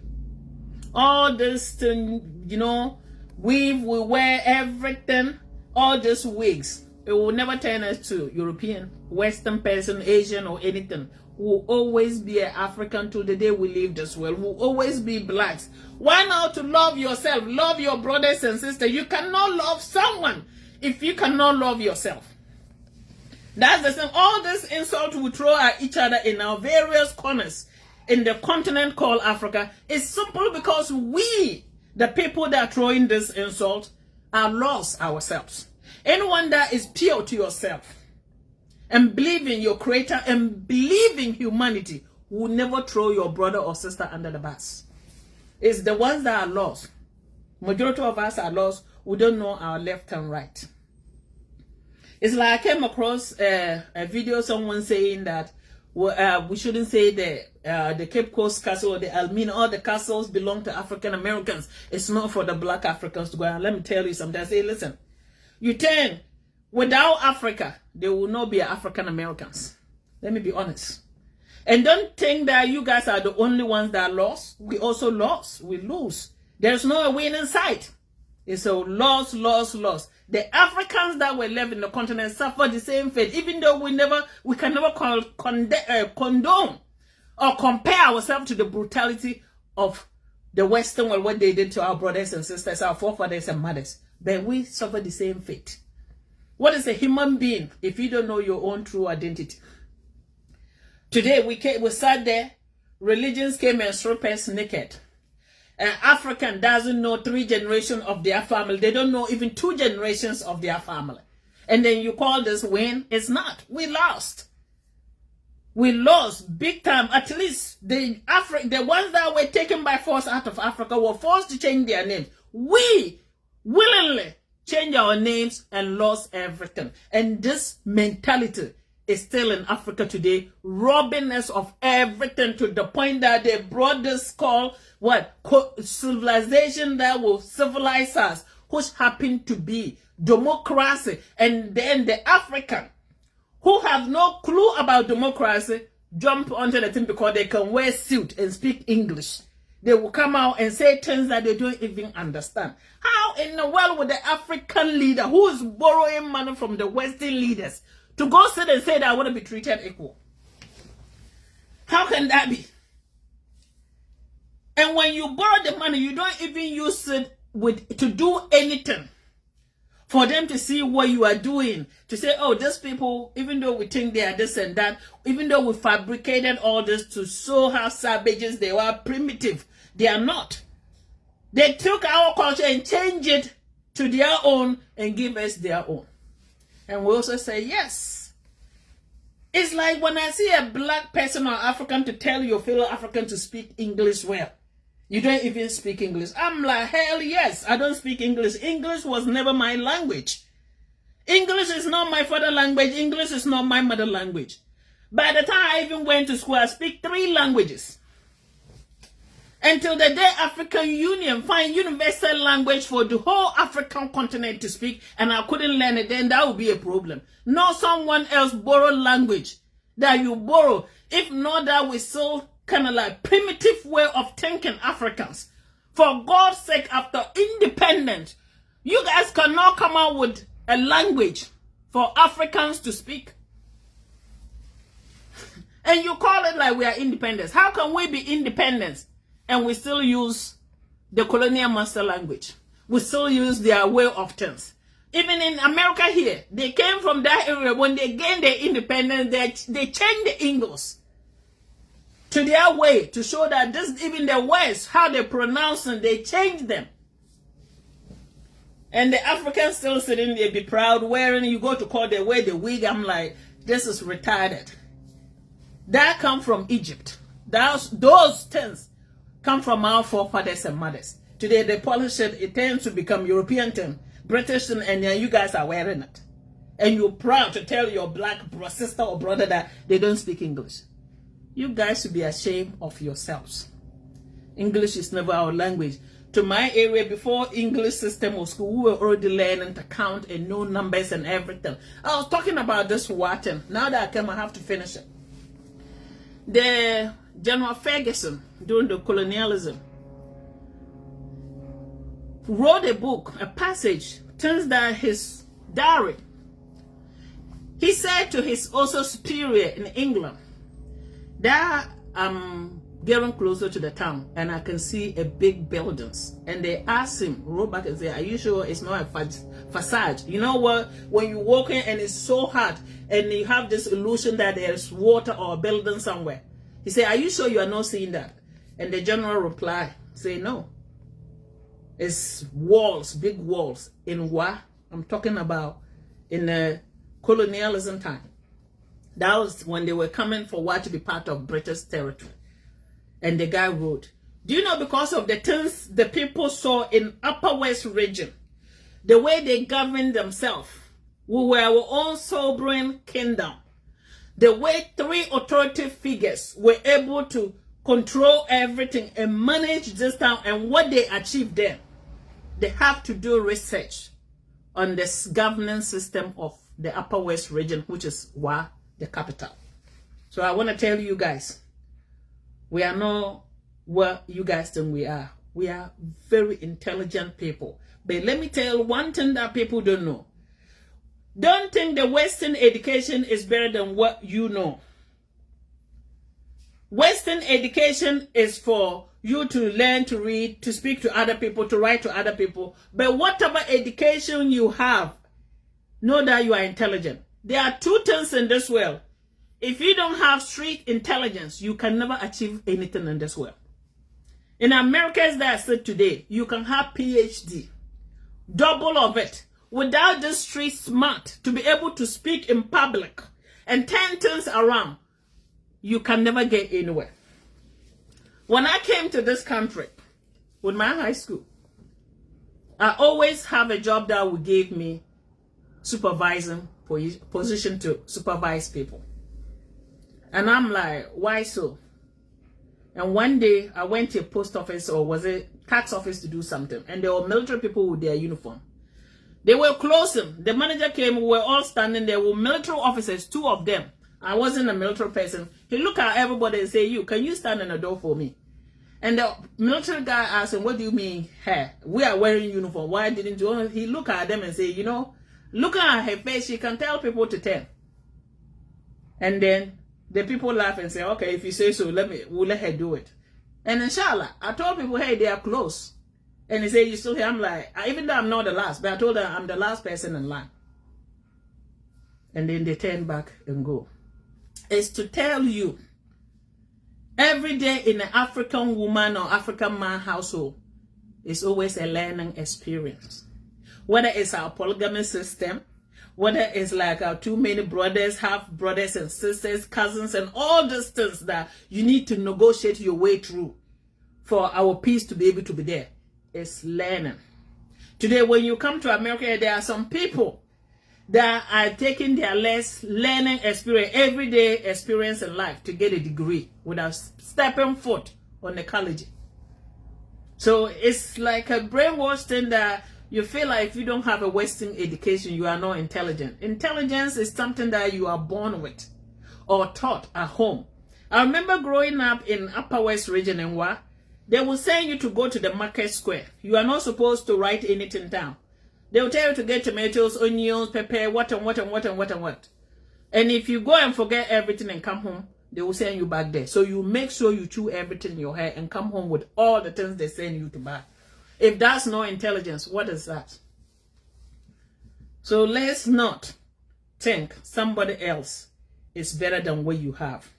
All this thing, you know, we wear everything, all these wigs. It will never turn us to European, Western person, Asian or anything. We'll always be an African till the day we leave this world. We'll always be blacks. Why not to love yourself? Love your brothers and sisters. You cannot love someone if you cannot love yourself. That's the same. All this insult we throw at each other in our various corners in the continent called Africa is simply because we, the people that are throwing this insult, are lost ourselves. Anyone that is pure to yourself and believe in your Creator and believe in humanity will never throw your brother or sister under the bus. It's the ones that are lost. Majority of us are lost. We don't know our left and right. It's like I came across a video, someone saying that we shouldn't say the Cape Coast Castle or the Elmina, all the castles belong to African Americans. It's not for the black Africans to go. And let me tell you something. I say, listen, you turn, without Africa, there will not be African Americans. Let me be honest. And don't think that you guys are the only ones that are lost. We also lost. We lose. There's no win in sight. It's a loss, loss, loss. The Africans that were left in the continent suffer the same fate, even though we can never condone or compare ourselves to the brutality of the Western world, what they did to our brothers and sisters, our forefathers and mothers. But we suffer the same fate. What is a human being if you don't know your own true identity? Today we sat there, religions came and stripped us naked. An African doesn't know 3 generations of their family. They don't know even 2 generations of their family. And then you call this win? It's not. We lost. We lost big time. At least the ones that were taken by force out of Africa were forced to change their names. We willingly changed our names and lost everything. And this mentality is still in Africa today, robbing us of everything to the point that they brought this called civilization that will civilize us, which happened to be democracy. And then the African who have no clue about democracy jump onto the thing because they can wear suit and speak English. They will come out and say things that they don't even understand. How in the world would the African leader who is borrowing money from the Western leaders to go sit and say that I want to be treated equal? How can that be? And when you borrow the money, you don't even use it to do anything. For them to see what you are doing. To say, oh, these people, even though we think they are this and that, even though we fabricated all this to show how savages they were, primitive, they are not. They took our culture and changed it to their own and give us their own. And we also say, yes. It's like when I see a black person or African to tell your fellow African to speak English well. You don't even speak English. I'm like, hell yes, I don't speak English. English was never my language. English is not my father language. English is not my mother language. By the time I even went to school, I speak 3 languages. Until the day African Union find universal language for the whole African continent to speak, and I couldn't learn it, then that would be a problem. Not someone else borrow language that you borrow. If not, that we still kind of like primitive way of thinking Africans. For God's sake, after independence, you guys cannot come out with a language for Africans to speak. And you call it like we are independent. How can we be independent and we still use the colonial master language? We still use their way of things. Even in America here, they came from that area. When they gained their independence, they changed the English to their way to show that this, even the West, how they pronounce them, they change them. And the Africans still sitting there, be proud, wearing, you go to court, they wear the wig. I'm like, This is retarded. That come from Egypt. Those things come from our forefathers and mothers. Today they polish it. It tends to become European thing, British thing, and then you guys are wearing it. And you're proud to tell your black sister or brother that they don't speak English. You guys should be ashamed of yourselves. English is never our language. To my area, before English system or school, we were already learning to count and know numbers and everything. I was talking about this Wharton. Now that I came, I have to finish it. The General Ferguson, during the colonialism, wrote a book, a passage, turns down his diary. He said to his also superior in England, that I'm getting closer to the town and I can see a big buildings. And they asked him, wrote back and said, are you sure it's not a facade? You know what, when you walk in and it's so hot and you have this illusion that there's water or a building somewhere. He said, are you sure you are not seeing that? And the general replied, say no. It's walls, big walls. In what? I'm talking about in the colonialism time. That was when they were coming for what to be part of British territory. And the guy wrote, do you know, because of the things the people saw in Upper West region, the way they governed themselves, we were our own sovereign kingdom. The way 3 authoritative figures were able to control everything and manage this town and what they achieved there. They have to do research on this governance system of the Upper West region, which is Wa, the capital. So I want to tell you guys, we are not what you guys think we are. We are very intelligent people. But let me tell you one thing that people don't know. Don't think the Western education is better than what you know. Western education is for you to learn to read, to speak to other people, to write to other people. But whatever education you have, know that you are intelligent. There are 2 things in this world. If you don't have street intelligence, you can never achieve anything in this world. In America, as I said today, you can have PhD, double of it, without the street smart to be able to speak in public and turn things around. You can never get anywhere. When I came to this country with my high school, I always have a job that would give me supervising position to supervise people. And I'm like, why so? And one day I went to a post office, or was it tax office, to do something. And there were military people with their uniform. They were closing. The manager came, we were all standing there with military officers, 2 of them. I wasn't a military person. He looked at everybody and said, can you stand in the door for me? And the military guy asked him, what do you mean, hey, we are wearing uniform. Why didn't you? He looked at them and said, looking at her face, she can tell people to tell. And then the people laugh and say, okay, if you say so, we'll let her do it. And inshallah, I told people, hey, they are close. And he said, you still here? I'm like, even though I'm not the last, but I told them I'm the last person in line. And then they turn back and go. It's to tell you, every day in an African woman or African man household is always a learning experience. Whether it's our polygamy system, whether it's like our too many brothers, half brothers and sisters, cousins, and all these things that you need to negotiate your way through for our peace to be able to be there. It's learning. Today, when you come to America, there are some people that are taking their less learning experience, everyday experience in life to get a degree without stepping foot on the college. So it's like a brainwash thing that you feel like if you don't have a Western education, you are not intelligent. Intelligence is something that you are born with or taught at home. I remember growing up in Upper West region in Wa, they will send you to go to the market square. You are not supposed to write anything down. They will tell you to get tomatoes, onions, pepper, what. And if you go and forget everything and come home, they will send you back there. So you make sure you chew everything in your hair and come home with all the things they send you to buy. If that's no intelligence, what is that? So let's not think somebody else is better than what you have.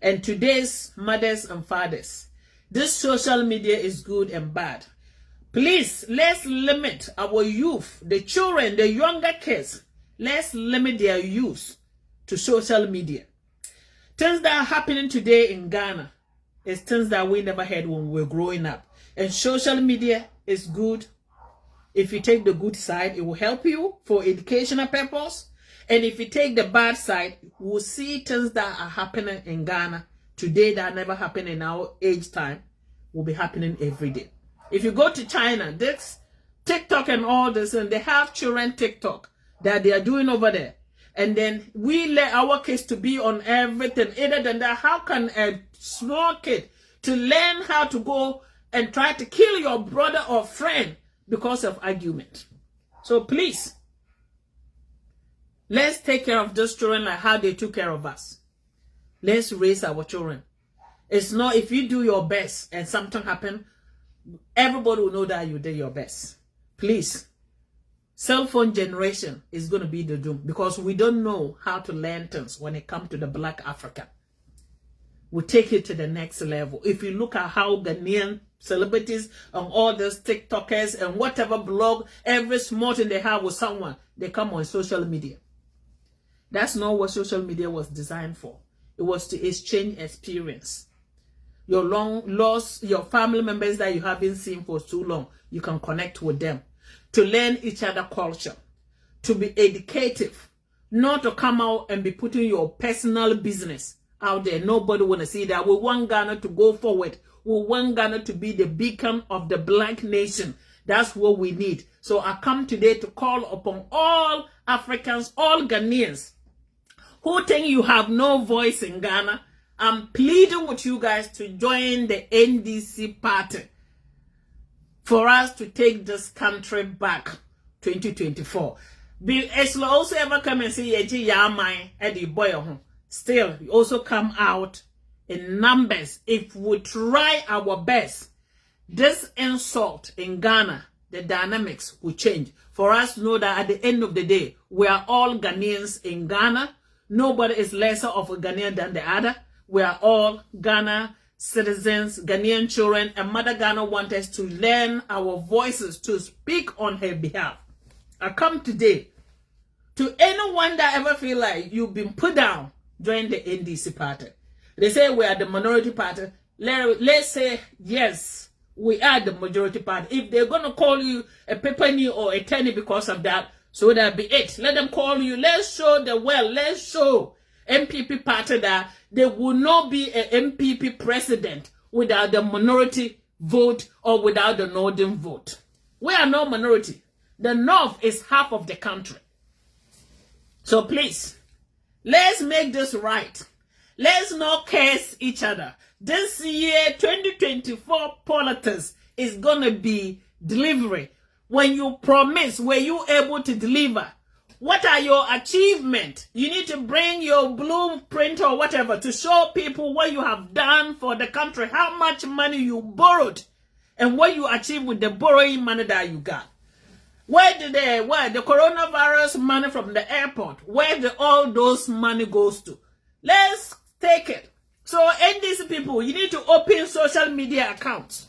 And today's mothers and fathers, this social media is good and bad. Please, let's limit our youth, the children, the younger kids. Let's limit their use to social media. Things that are happening today in Ghana is things that we never had when we were growing up. And social media is good. If you take the good side, it will help you for educational purpose. And if you take the bad side, we'll see things that are happening in Ghana today that never happened in our age time will be happening every day. If you go to China, this TikTok and all this, and they have children TikTok that they are doing over there. And then we let our kids to be on everything. Other than that, how can a small kid to learn how to go and try to kill your brother or friend because of argument? So please, let's take care of those children like how they took care of us. Let's raise our children. It's not if you do your best and something happen, everybody will know that you did your best. Please, cell phone generation is going to be the doom because we don't know how to learn things when it comes to the Black African. We take it to the next level. If you look at how Ghanaian celebrities and all those TikTokers and whatever blog, every small thing they have with someone, they come on social media. That's not what social media was designed for. It was to exchange experience. Your long lost, your family members that you haven't seen for too long, you can connect with them. To learn each other culture. To be educative. Not to come out and be putting your personal business out there. Nobody want to see that. We want Ghana to go forward. We want Ghana to be the beacon of the Black nation. That's what we need. So I come today to call upon all Africans, all Ghanaians who think you have no voice in Ghana. I'm pleading with you guys to join the NDC party for us to take this country back 2024. It's also ever come and say, Eddie boy, still, you also come out in numbers. If we try our best, this insult in Ghana, the dynamics will change. For us to know that at the end of the day, we are all Ghanaians in Ghana. Nobody is lesser of a Ghanaian than the other. We are all Ghana citizens, Ghanaian children, and Mother Ghana wants us to learn our voices to speak on her behalf. I come today to anyone that ever feel like you've been put down, join the NDC party. They say we are the minority party. Let's say, yes, we are the majority party. If they're going to call you a pepperoni or a tenny because of that, so that be it. Let them call you. Let's show the world. Let's show MPP party that there will not be an MPP president without the minority vote or without the northern vote. We are no minority. The north is half of the country. So please, let's make this right. Let's not curse each other. This year, 2024 politics is going to be delivery. When you promise, were you able to deliver? What are your achievements? You need to bring your blueprint or whatever to show people what you have done for the country, how much money you borrowed, and what you achieved with the borrowing money that you got. Where the coronavirus money from the airport, where all those money goes to? Let's take it. So, NDC people, you need to open social media accounts.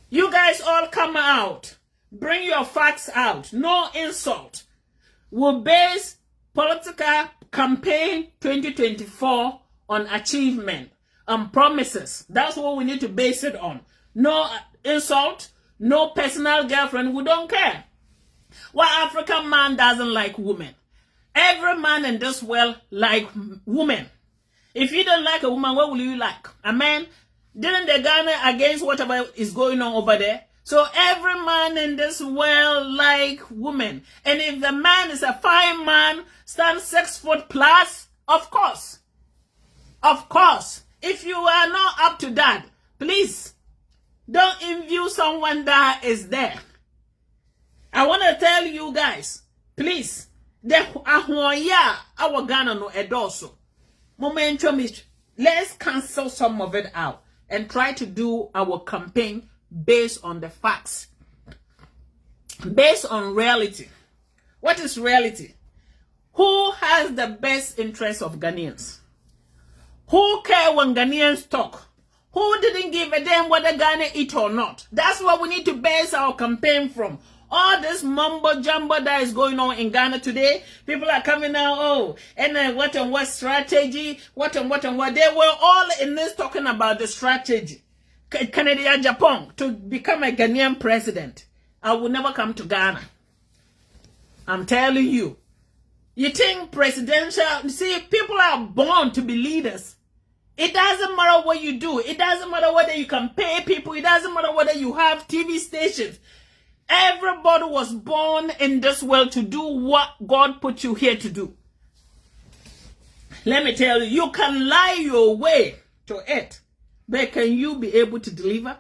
You guys all come out. Bring your facts out. No insult. We'll base political campaign 2024 on achievement and promises. That's what we need to base it on. No insult. No personal girlfriend. We don't care. Why African man doesn't like women? Every man in this world like women. If you don't like a woman, what will you like? A man? Didn't the Ghana against whatever is going on over there? So every man in this world like women. And if the man is a fine man, stands 6 foot plus, of course. Of course. If you are not up to that, please don't interview someone that is there. I want to tell you guys, please, our Ghana no edoso. Let's cancel some of it out and try to do our campaign based on the facts, based on reality. What is reality? Who has the best interest of Ghanaians? Who care when Ghanaians talk? Who didn't give a damn whether Ghana eat or not? That's what we need to base our campaign from. All this mumbo jumbo that is going on in Ghana today, people are coming out, oh, and then what and what strategy, what and what and what. They were all in this talking about the strategy. Canada, Japan, to become a Ghanaian president. I will never come to Ghana. I'm telling you. You think presidential, see, people are born to be leaders. It doesn't matter what you do. It doesn't matter whether you can pay people. It doesn't matter whether you have TV stations. Everybody was born in this world to do what God put you here to do. Let me tell you, you can lie your way to it, but can you be able to deliver?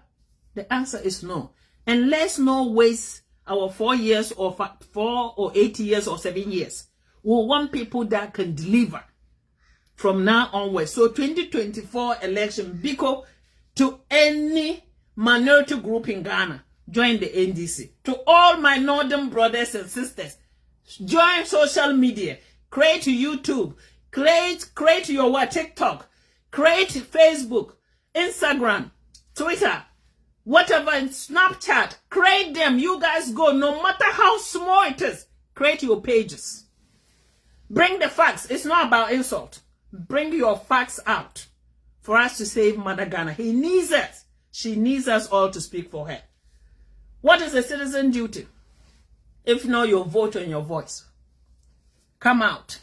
The answer is no. And let's not waste our 4 years or 4 or 8 years or 7 years. We want people that can deliver from now onwards. So 2024 election, because to any minority group in Ghana, join the NDC. To all my northern brothers and sisters, join social media, create YouTube, create your what, TikTok, create Facebook, Instagram, Twitter, whatever, and Snapchat. Create them. You guys go, no matter how small it is, create your pages. Bring the facts. It's not about insult. Bring your facts out for us to save Mother Ghana. He needs us. She needs us all to speak for her. What is a citizen duty? If not your vote and your voice. Come out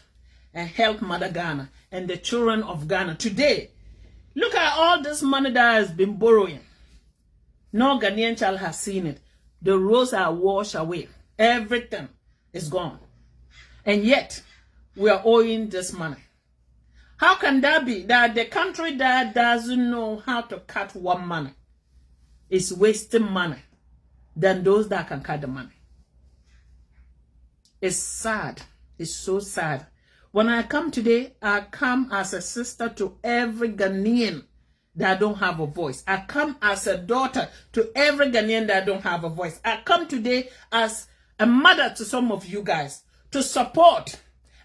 and help Mother Ghana and the children of Ghana. Today, look at all this money that has been borrowing. No Ghanaian child has seen it. The roads are washed away. Everything is gone. And yet, we are owing this money. How can that be? That the country that doesn't know how to cut one money is wasting money than those that can cut the money. It's sad. It's so sad. When I come today, I come as a sister to every Ghanaian that don't have a voice. I come as a daughter to every Ghanaian that don't have a voice. I come today as a mother to some of you guys to support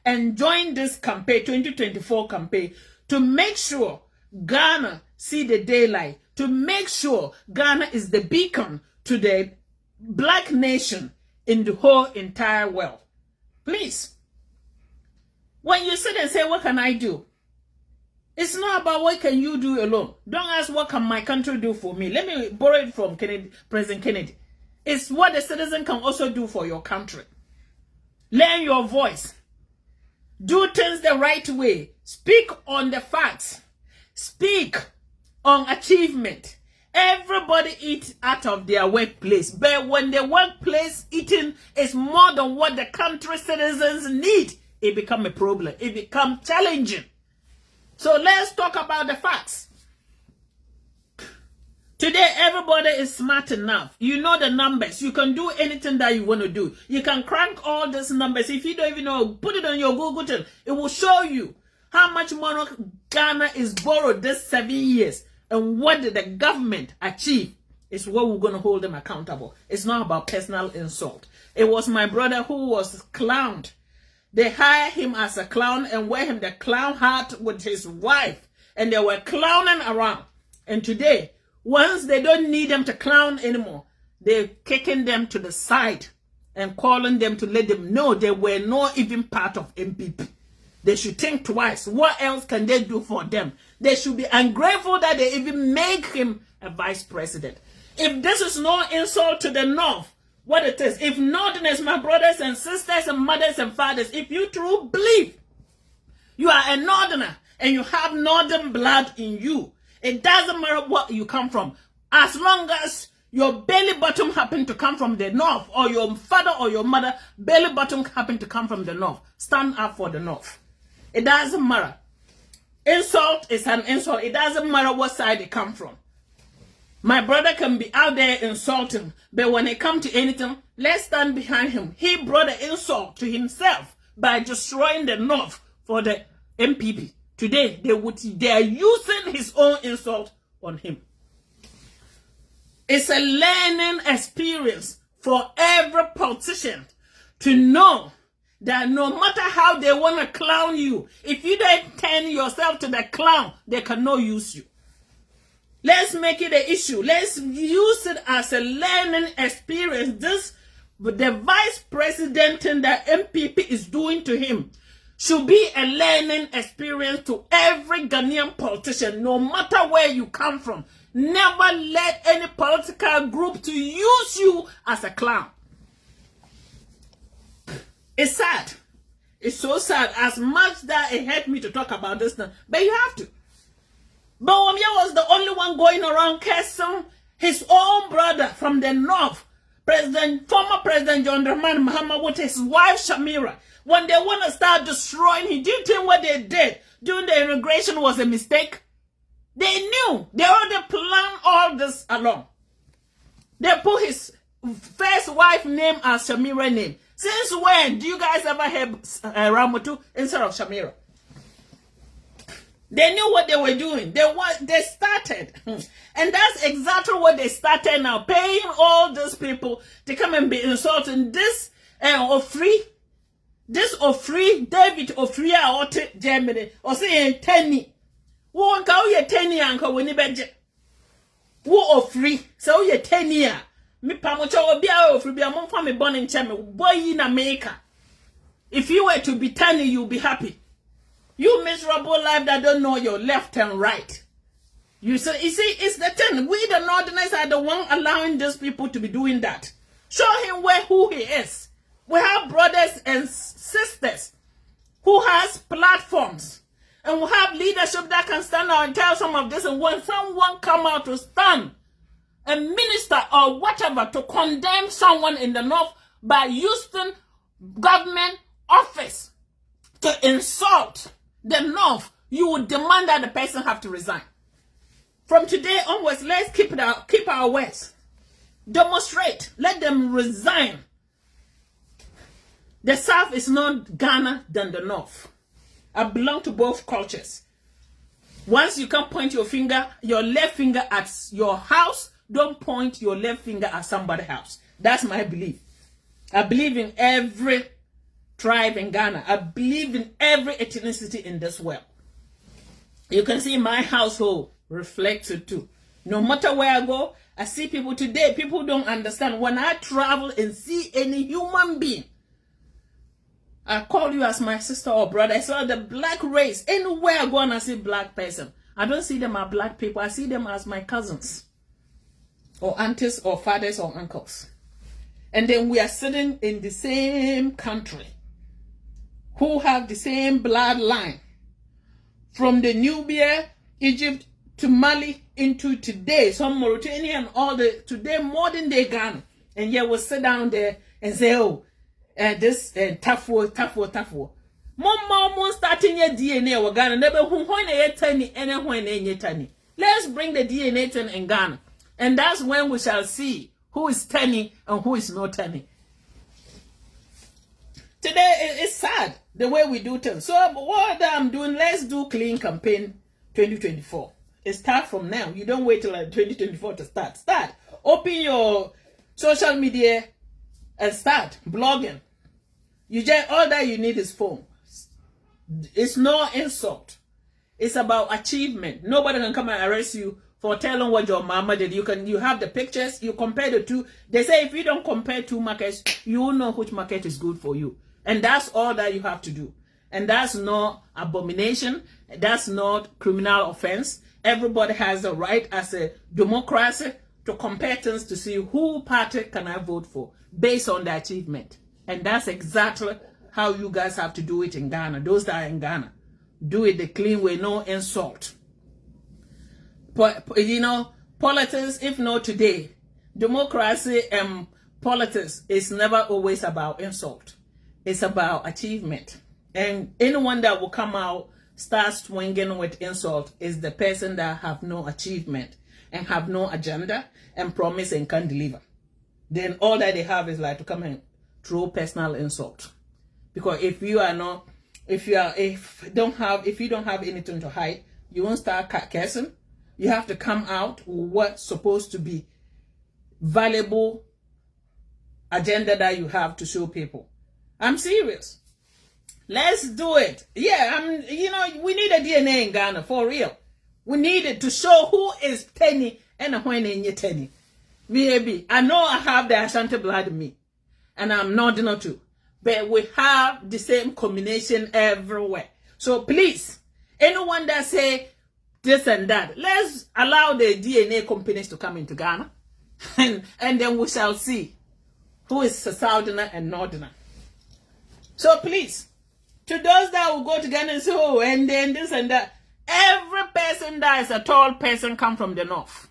and join this campaign, 2024 campaign, to make sure Ghana see the daylight, to make sure Ghana is the beacon to the black nation in the whole entire world. Please, when you sit and say, what can I do? It's not about what can you do alone. Don't ask what can my country do for me. Let me borrow it from President Kennedy. It's what the citizen can also do for your country. Learn your voice. Do things the right way. Speak on the facts. Speak on achievement. Everybody eats out of their workplace. But when the workplace eating is more than what the country citizens need, it becomes a problem. It becomes challenging. So let's talk about the facts. Today, everybody is smart enough. You know the numbers. You can do anything that you want to do. You can crank all these numbers. If you don't even know, put it on your Google channel. It will show you how much money Ghana is borrowed this 7 years. And what did the government achieve is what we're going to hold them accountable. It's not about personal insult. It was my brother who was clowned. They hired him as a clown and wear him the clown hat with his wife. And they were clowning around. And today, once they don't need them to clown anymore, they're kicking them to the side and calling them to let them know they were not even part of MPP. They should think twice. What else can they do for them? They should be ungrateful that they even make him a vice president. If this is no insult to the North, what it is, if Northerners, my brothers and sisters and mothers and fathers, if you truly believe you are a Northerner and you have Northern blood in you, it doesn't matter what you come from. As long as your belly bottom happen to come from the North, or your father or your mother belly bottom happen to come from the North, stand up for the North. It doesn't matter. Insult is an insult. It doesn't matter what side it come from. My brother can be out there insulting, but when it comes to anything, let's stand behind him. He brought an insult to himself by destroying the North for the MPP. Today, they are using his own insult on him. It's a learning experience for every politician to know that no matter how they want to clown you, if you don't turn yourself to the clown, they cannot use you. Let's make it an issue. Let's use it as a learning experience. This the vice president and the MPP is doing to him should be a learning experience to every Ghanaian politician, no matter where you come from. Never let any political group to use you as a clown. It's sad. It's so sad. As much that it hurt me to talk about this now, but you have to. Bawumia was the only one going around cursing his own brother from the north, former President John Dramani Mahama, with his wife Shamira. When they want to start destroying him, do you think what they did during the immigration was a mistake? They knew. They already planned all this along. They put his first wife name as Shamira name. Since when do you guys ever have Ramotu instead of Shamira? They knew what they were doing. They started. And that's exactly what they started now. Paying all these people to come and be insulting this Ofri. This Ofri, David Ofri out Germany. Or say Tenny. Who uncle ye Tenny uncle when you bet. Who Ofri? So ye Tenny. Me pamocha obia Ofri be among family born in Chemi. Boy in America. If you were to be Tenny, you'll be happy. You miserable life that don't know your left and right. You see, it's the thing. We the Northerners are the one allowing these people to be doing that. Show him who he is. We have brothers and sisters who has platforms. And we have leadership that can stand out and tell some of this. And when someone come out to stand, a minister or whatever, to condemn someone in the north by using government office to insult the north, you would demand that the person have to resign. From today onwards, let's keep our words. Demonstrate. Let them resign. The South is not Ghana than the North. I belong to both cultures. Once you can point your left finger at your house, don't point your left finger at somebody's house. That's my belief. I believe in every tribe in Ghana. I believe in every ethnicity in this world. You can see my household reflected too. No matter where I go, I see people today. People don't understand. When I travel and see any human being, I call you as my sister or brother. I saw the black race. Anywhere I go and I see black person, I don't see them as black people. I see them as my cousins or aunties or fathers or uncles. And then we are sitting in the same country, who have the same bloodline, from the Nubia, Egypt to Mali into today, some Mauritania and all the today modern day Ghana. And yet we'll sit down there and say, oh, this tough war. Mom starting your DNA or Ghana, never when a tiny and when a tiny. Let's bring the DNA to in Ghana. And that's when we shall see who is tiny and who is not tiny. Today, it's sad the way we do things. So what I'm doing, let's do clean campaign 2024. It starts from now. You don't wait till 2024 to start. Start. Open your social media and start blogging. All that you need is phone. It's no insult. It's about achievement. Nobody can come and arrest you for telling what your mama did. You have the pictures, you compare the two. They say if you don't compare two markets, you will know which market is good for you. And that's all that you have to do. And that's not abomination. That's not criminal offense. Everybody has the right as a democracy to compare things to see who party can I vote for based on the achievement. And that's exactly how you guys have to do it in Ghana. Those that are in Ghana. Do it the clean way, no insult. Politics, if not today, democracy and politics is never always about insult. It's about achievement. And anyone that will come out, start swinging with insult is the person that have no achievement and have no agenda and promise and can't deliver. Then all that they have is like to come and throw personal insult. Because if you don't have anything to hide, you won't start cursing. You have to come out with what's supposed to be valuable agenda that you have to show people. I'm serious. Let's do it. Yeah, we need a DNA in Ghana for real. We need it to show who is Tenny and when in your Tenny. Maybe I know I have the Ashanti blood in me. and I'm Northerner too. But we have the same combination everywhere. So please, anyone that say this and that, let's allow the DNA companies to come into Ghana, and then we shall see who is Southerner and Northerner. So please, to those that will go to Ghana and say, oh, and then this and that, every person that is a tall person come from the north.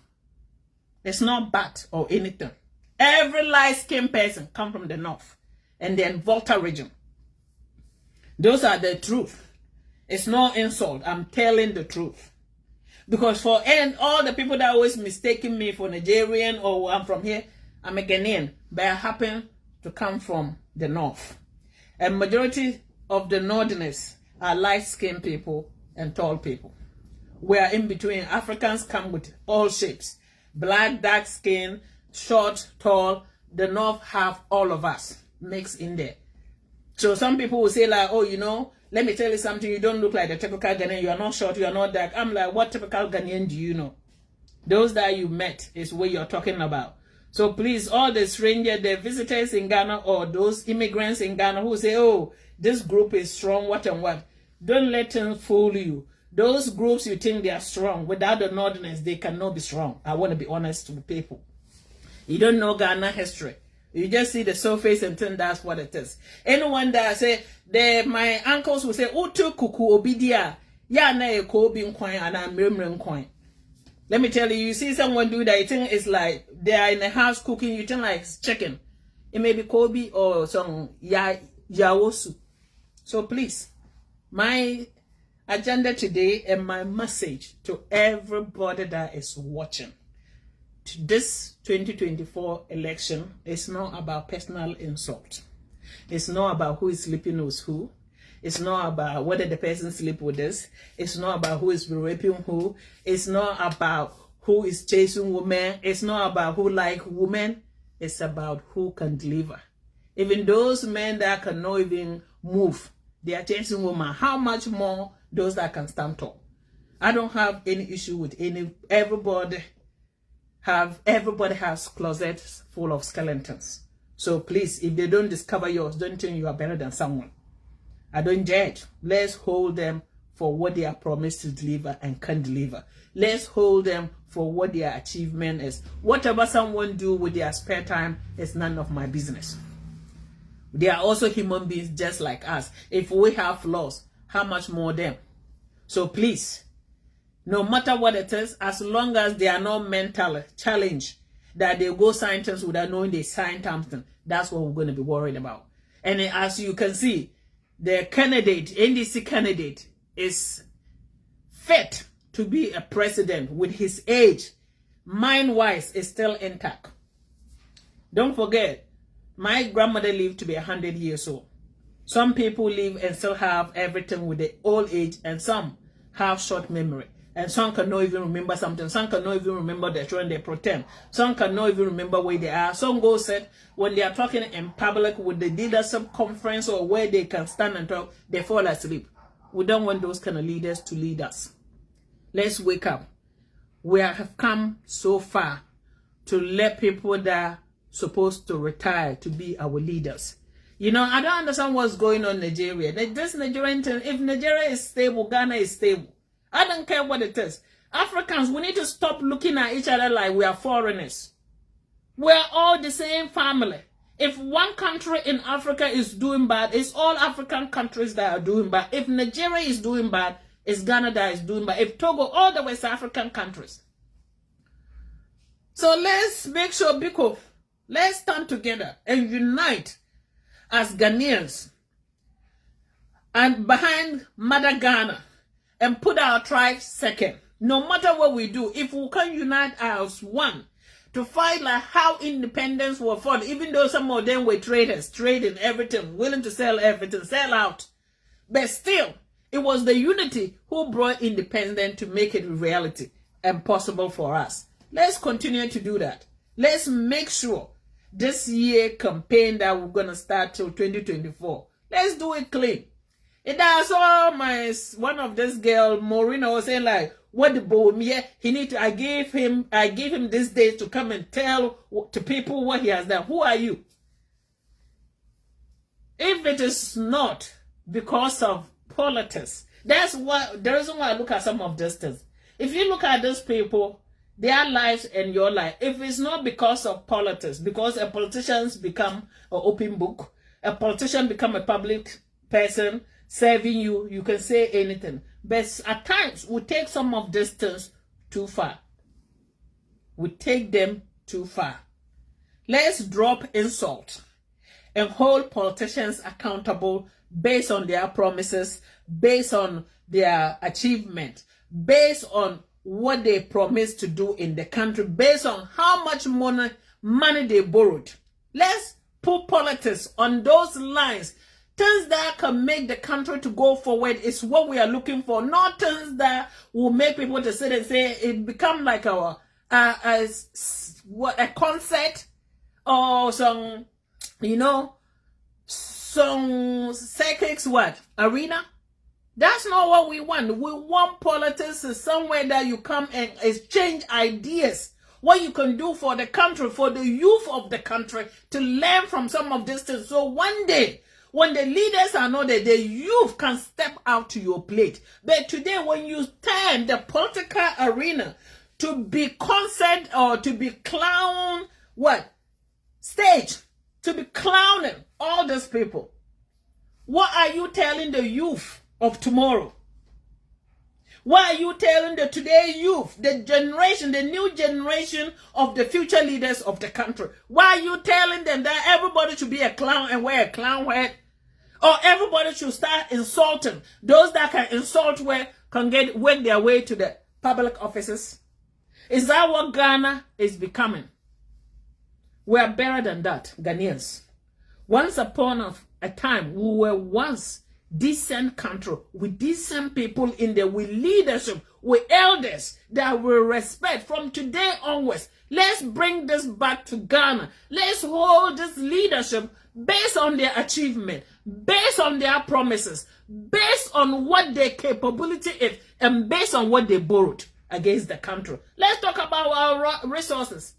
It's not bad or anything. Every light-skinned person come from the north. And then Volta region. Those are the truth. It's no insult. I'm telling the truth. Because for all the people that always mistaking me for Nigerian or I'm from here, I'm a Ghanaian, but I happen to come from the north. And majority of the northerners are light-skinned people and tall people. We are in between. Africans come with all shapes. Black, dark skin, short, tall. The north have all of us mixed in there. So some people will say like, oh, you know, let me tell you something, you don't look like the typical Ghanaian, you are not short, you are not dark. I'm like, what typical Ghanaian do you know? Those that you met is what you're talking about. So please, all the strangers, the visitors in Ghana or those immigrants in Ghana who say, oh, this group is strong, what and what, don't let them fool you. Those groups you think they are strong, without the northerners, they cannot be strong. I want to be honest with people. You don't know Ghana history. You just see the surface and think that's what it is. Anyone that say, my uncles will say, Utu kuku obidia, ya na e ko bi nkwan ana mremre nkwan. Let me tell you, you see someone do that, you think it's like they are in the house cooking, you think like it's chicken. It may be Kobe or some yaosu. So please, my agenda today and my message to everybody that is watching, this 2024 election is not about personal insult. It's not about who is sleeping with who. It's not about whether the person sleep with us. It's not about who is raping who. It's not about who is chasing women. It's not about who like women. It's about who can deliver. Even those men that cannot even move, they are chasing women. How much more those that can stand tall? I don't have any issue with everybody has closets full of skeletons. So please, if they don't discover yours, don't think you are better than someone. I don't judge. Let's hold them for what they are promised to deliver and can deliver. Let's hold them for what their achievement is. Whatever someone do with their spare time is none of my business. They are also human beings just like us. If we have flaws, how much more them? So please, no matter what it is, as long as they are not mentally challenged, that they go scientists without knowing they signed something, that's what we're going to be worried about. And as you can see, the candidate, NDC candidate, is fit to be a president with his age, mind-wise, is still intact. Don't forget, my grandmother lived to be 100 years old. Some people live and still have everything with the old age, and some have short memory. And some cannot even remember something. Some cannot even remember the children they pretend. Some cannot even remember where they are. Some go said when they are talking in public with the leadership conference or where they can stand and talk, they fall asleep. We don't want those kind of leaders to lead us. Let's wake up. We have come so far to let people that are supposed to retire to be our leaders. You know, I don't understand what's going on in Nigeria. This Nigerian thing, if Nigeria is stable, Ghana is stable. I don't care what it is. Africans, we need to stop looking at each other like we are foreigners. We are all the same family. If one country in Africa is doing bad, it's all African countries that are doing bad. If Nigeria is doing bad, it's Ghana that is doing bad. If Togo, all the West African countries. So let's make sure, Biko, let's stand together and unite as Ghanaians and behind Mother Ghana and put our tribes second. No matter what we do, if we can unite as one to fight like how independence was fought, even though some of them were traders, trading everything, willing to sell everything, sell out. But still, it was the unity who brought independence to make it reality and possible for us. Let's continue to do that. Let's make sure this year campaign that we're going to start till 2024, let's do it clean. And I saw one of this girl, Maureen, was saying like, what the Bohemia, I gave him this day to come and tell to people what he has done. Who are you? if it is not because of politics, that's what the reason why I look at some of these things. If you look at these people, their lives and your life, if it's not because of politics, because a politician's become an open book, a politician become a public person serving you, you can say anything. But at times, we take some of these things too far. We take them too far. Let's drop insult and hold politicians accountable based on their promises, based on their achievement, based on what they promised to do in the country, based on how much money they borrowed. Let's put politics on those lines. Things that can make the country to go forward is what we are looking for, not things that will make people to sit and say it become like a concert or some, some circuits arena. That's not what we want. We want politics somewhere that you come and exchange ideas. What you can do for the country, for the youth of the country, to learn from some of these things. So one day, when the leaders are not there, the youth can step out to your plate. But today, when you turn the political arena to be concert or to be clown, stage, to be clowning all these people, what are you telling the youth of tomorrow? Why are you telling the today youth, the generation, the new generation of the future leaders of the country? Why are you telling them that everybody should be a clown and wear a clown hat? Or everybody should start insulting? Those that can insult can work their way to the public offices? Is that what Ghana is becoming? We are better than that, Ghanaians. Once upon a time, we were once decent country with decent people in there, with leadership, with elders that will respect. From today onwards, let's bring this back to Ghana. Let's hold this leadership based on their achievement, based on their promises, based on what their capability is, and based on what they borrowed against the country. Let's talk about our resources,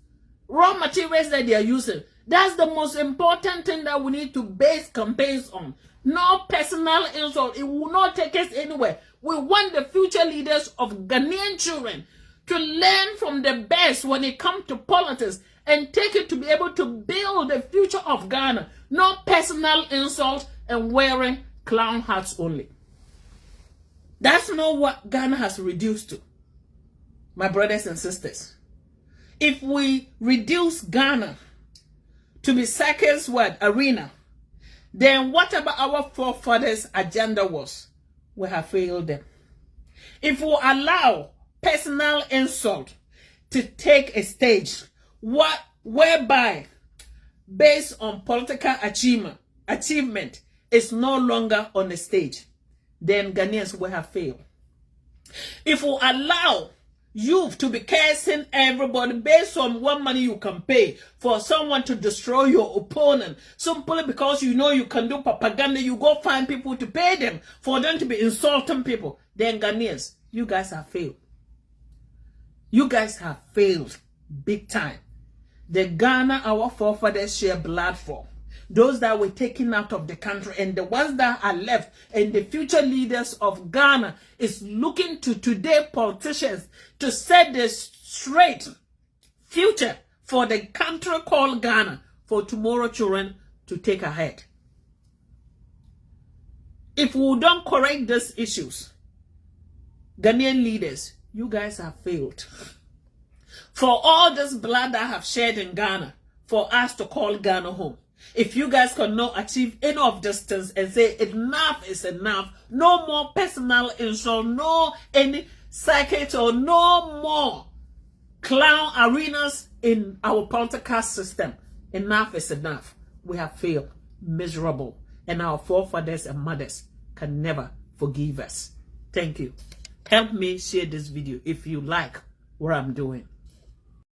raw materials that they are using. That's the most important thing that we need to base campaigns on. No personal insult. It will not take us anywhere. We want the future leaders of Ghanaian children to learn from the best when it comes to politics and take it to be able to build the future of Ghana. No personal insult and wearing clown hats only. That's not what Ghana has reduced to, my brothers and sisters. If we reduce Ghana to be circus arena, then whatever our forefathers' agenda was, we have failed them. If we allow personal insult to take a stage, whereby based on political achievement is no longer on the stage, then Ghanaians will have failed. If we allow youth to be cursing everybody based on what money you can pay for someone to destroy your opponent, simply because you know you can do propaganda, you go find people to pay them for them to be insulting people, then Ghanaians, you guys have failed. You guys have failed big time. The Ghana our forefathers shed blood for, those that were taken out of the country, and the ones that are left, and the future leaders of Ghana is looking to today politicians to set the straight future for the country called Ghana, for tomorrow children to take ahead. If we don't correct these issues, Ghanaian leaders, you guys have failed. For all this blood that I have shed in Ghana, for us to call Ghana home, if you guys cannot achieve any of these things and say enough is enough, no more personal insult, no any circuit or no more clown arenas in our political system, enough is enough. We have failed, miserable, and our forefathers and mothers can never forgive us. Thank you. Help me share this video if you like what I'm doing.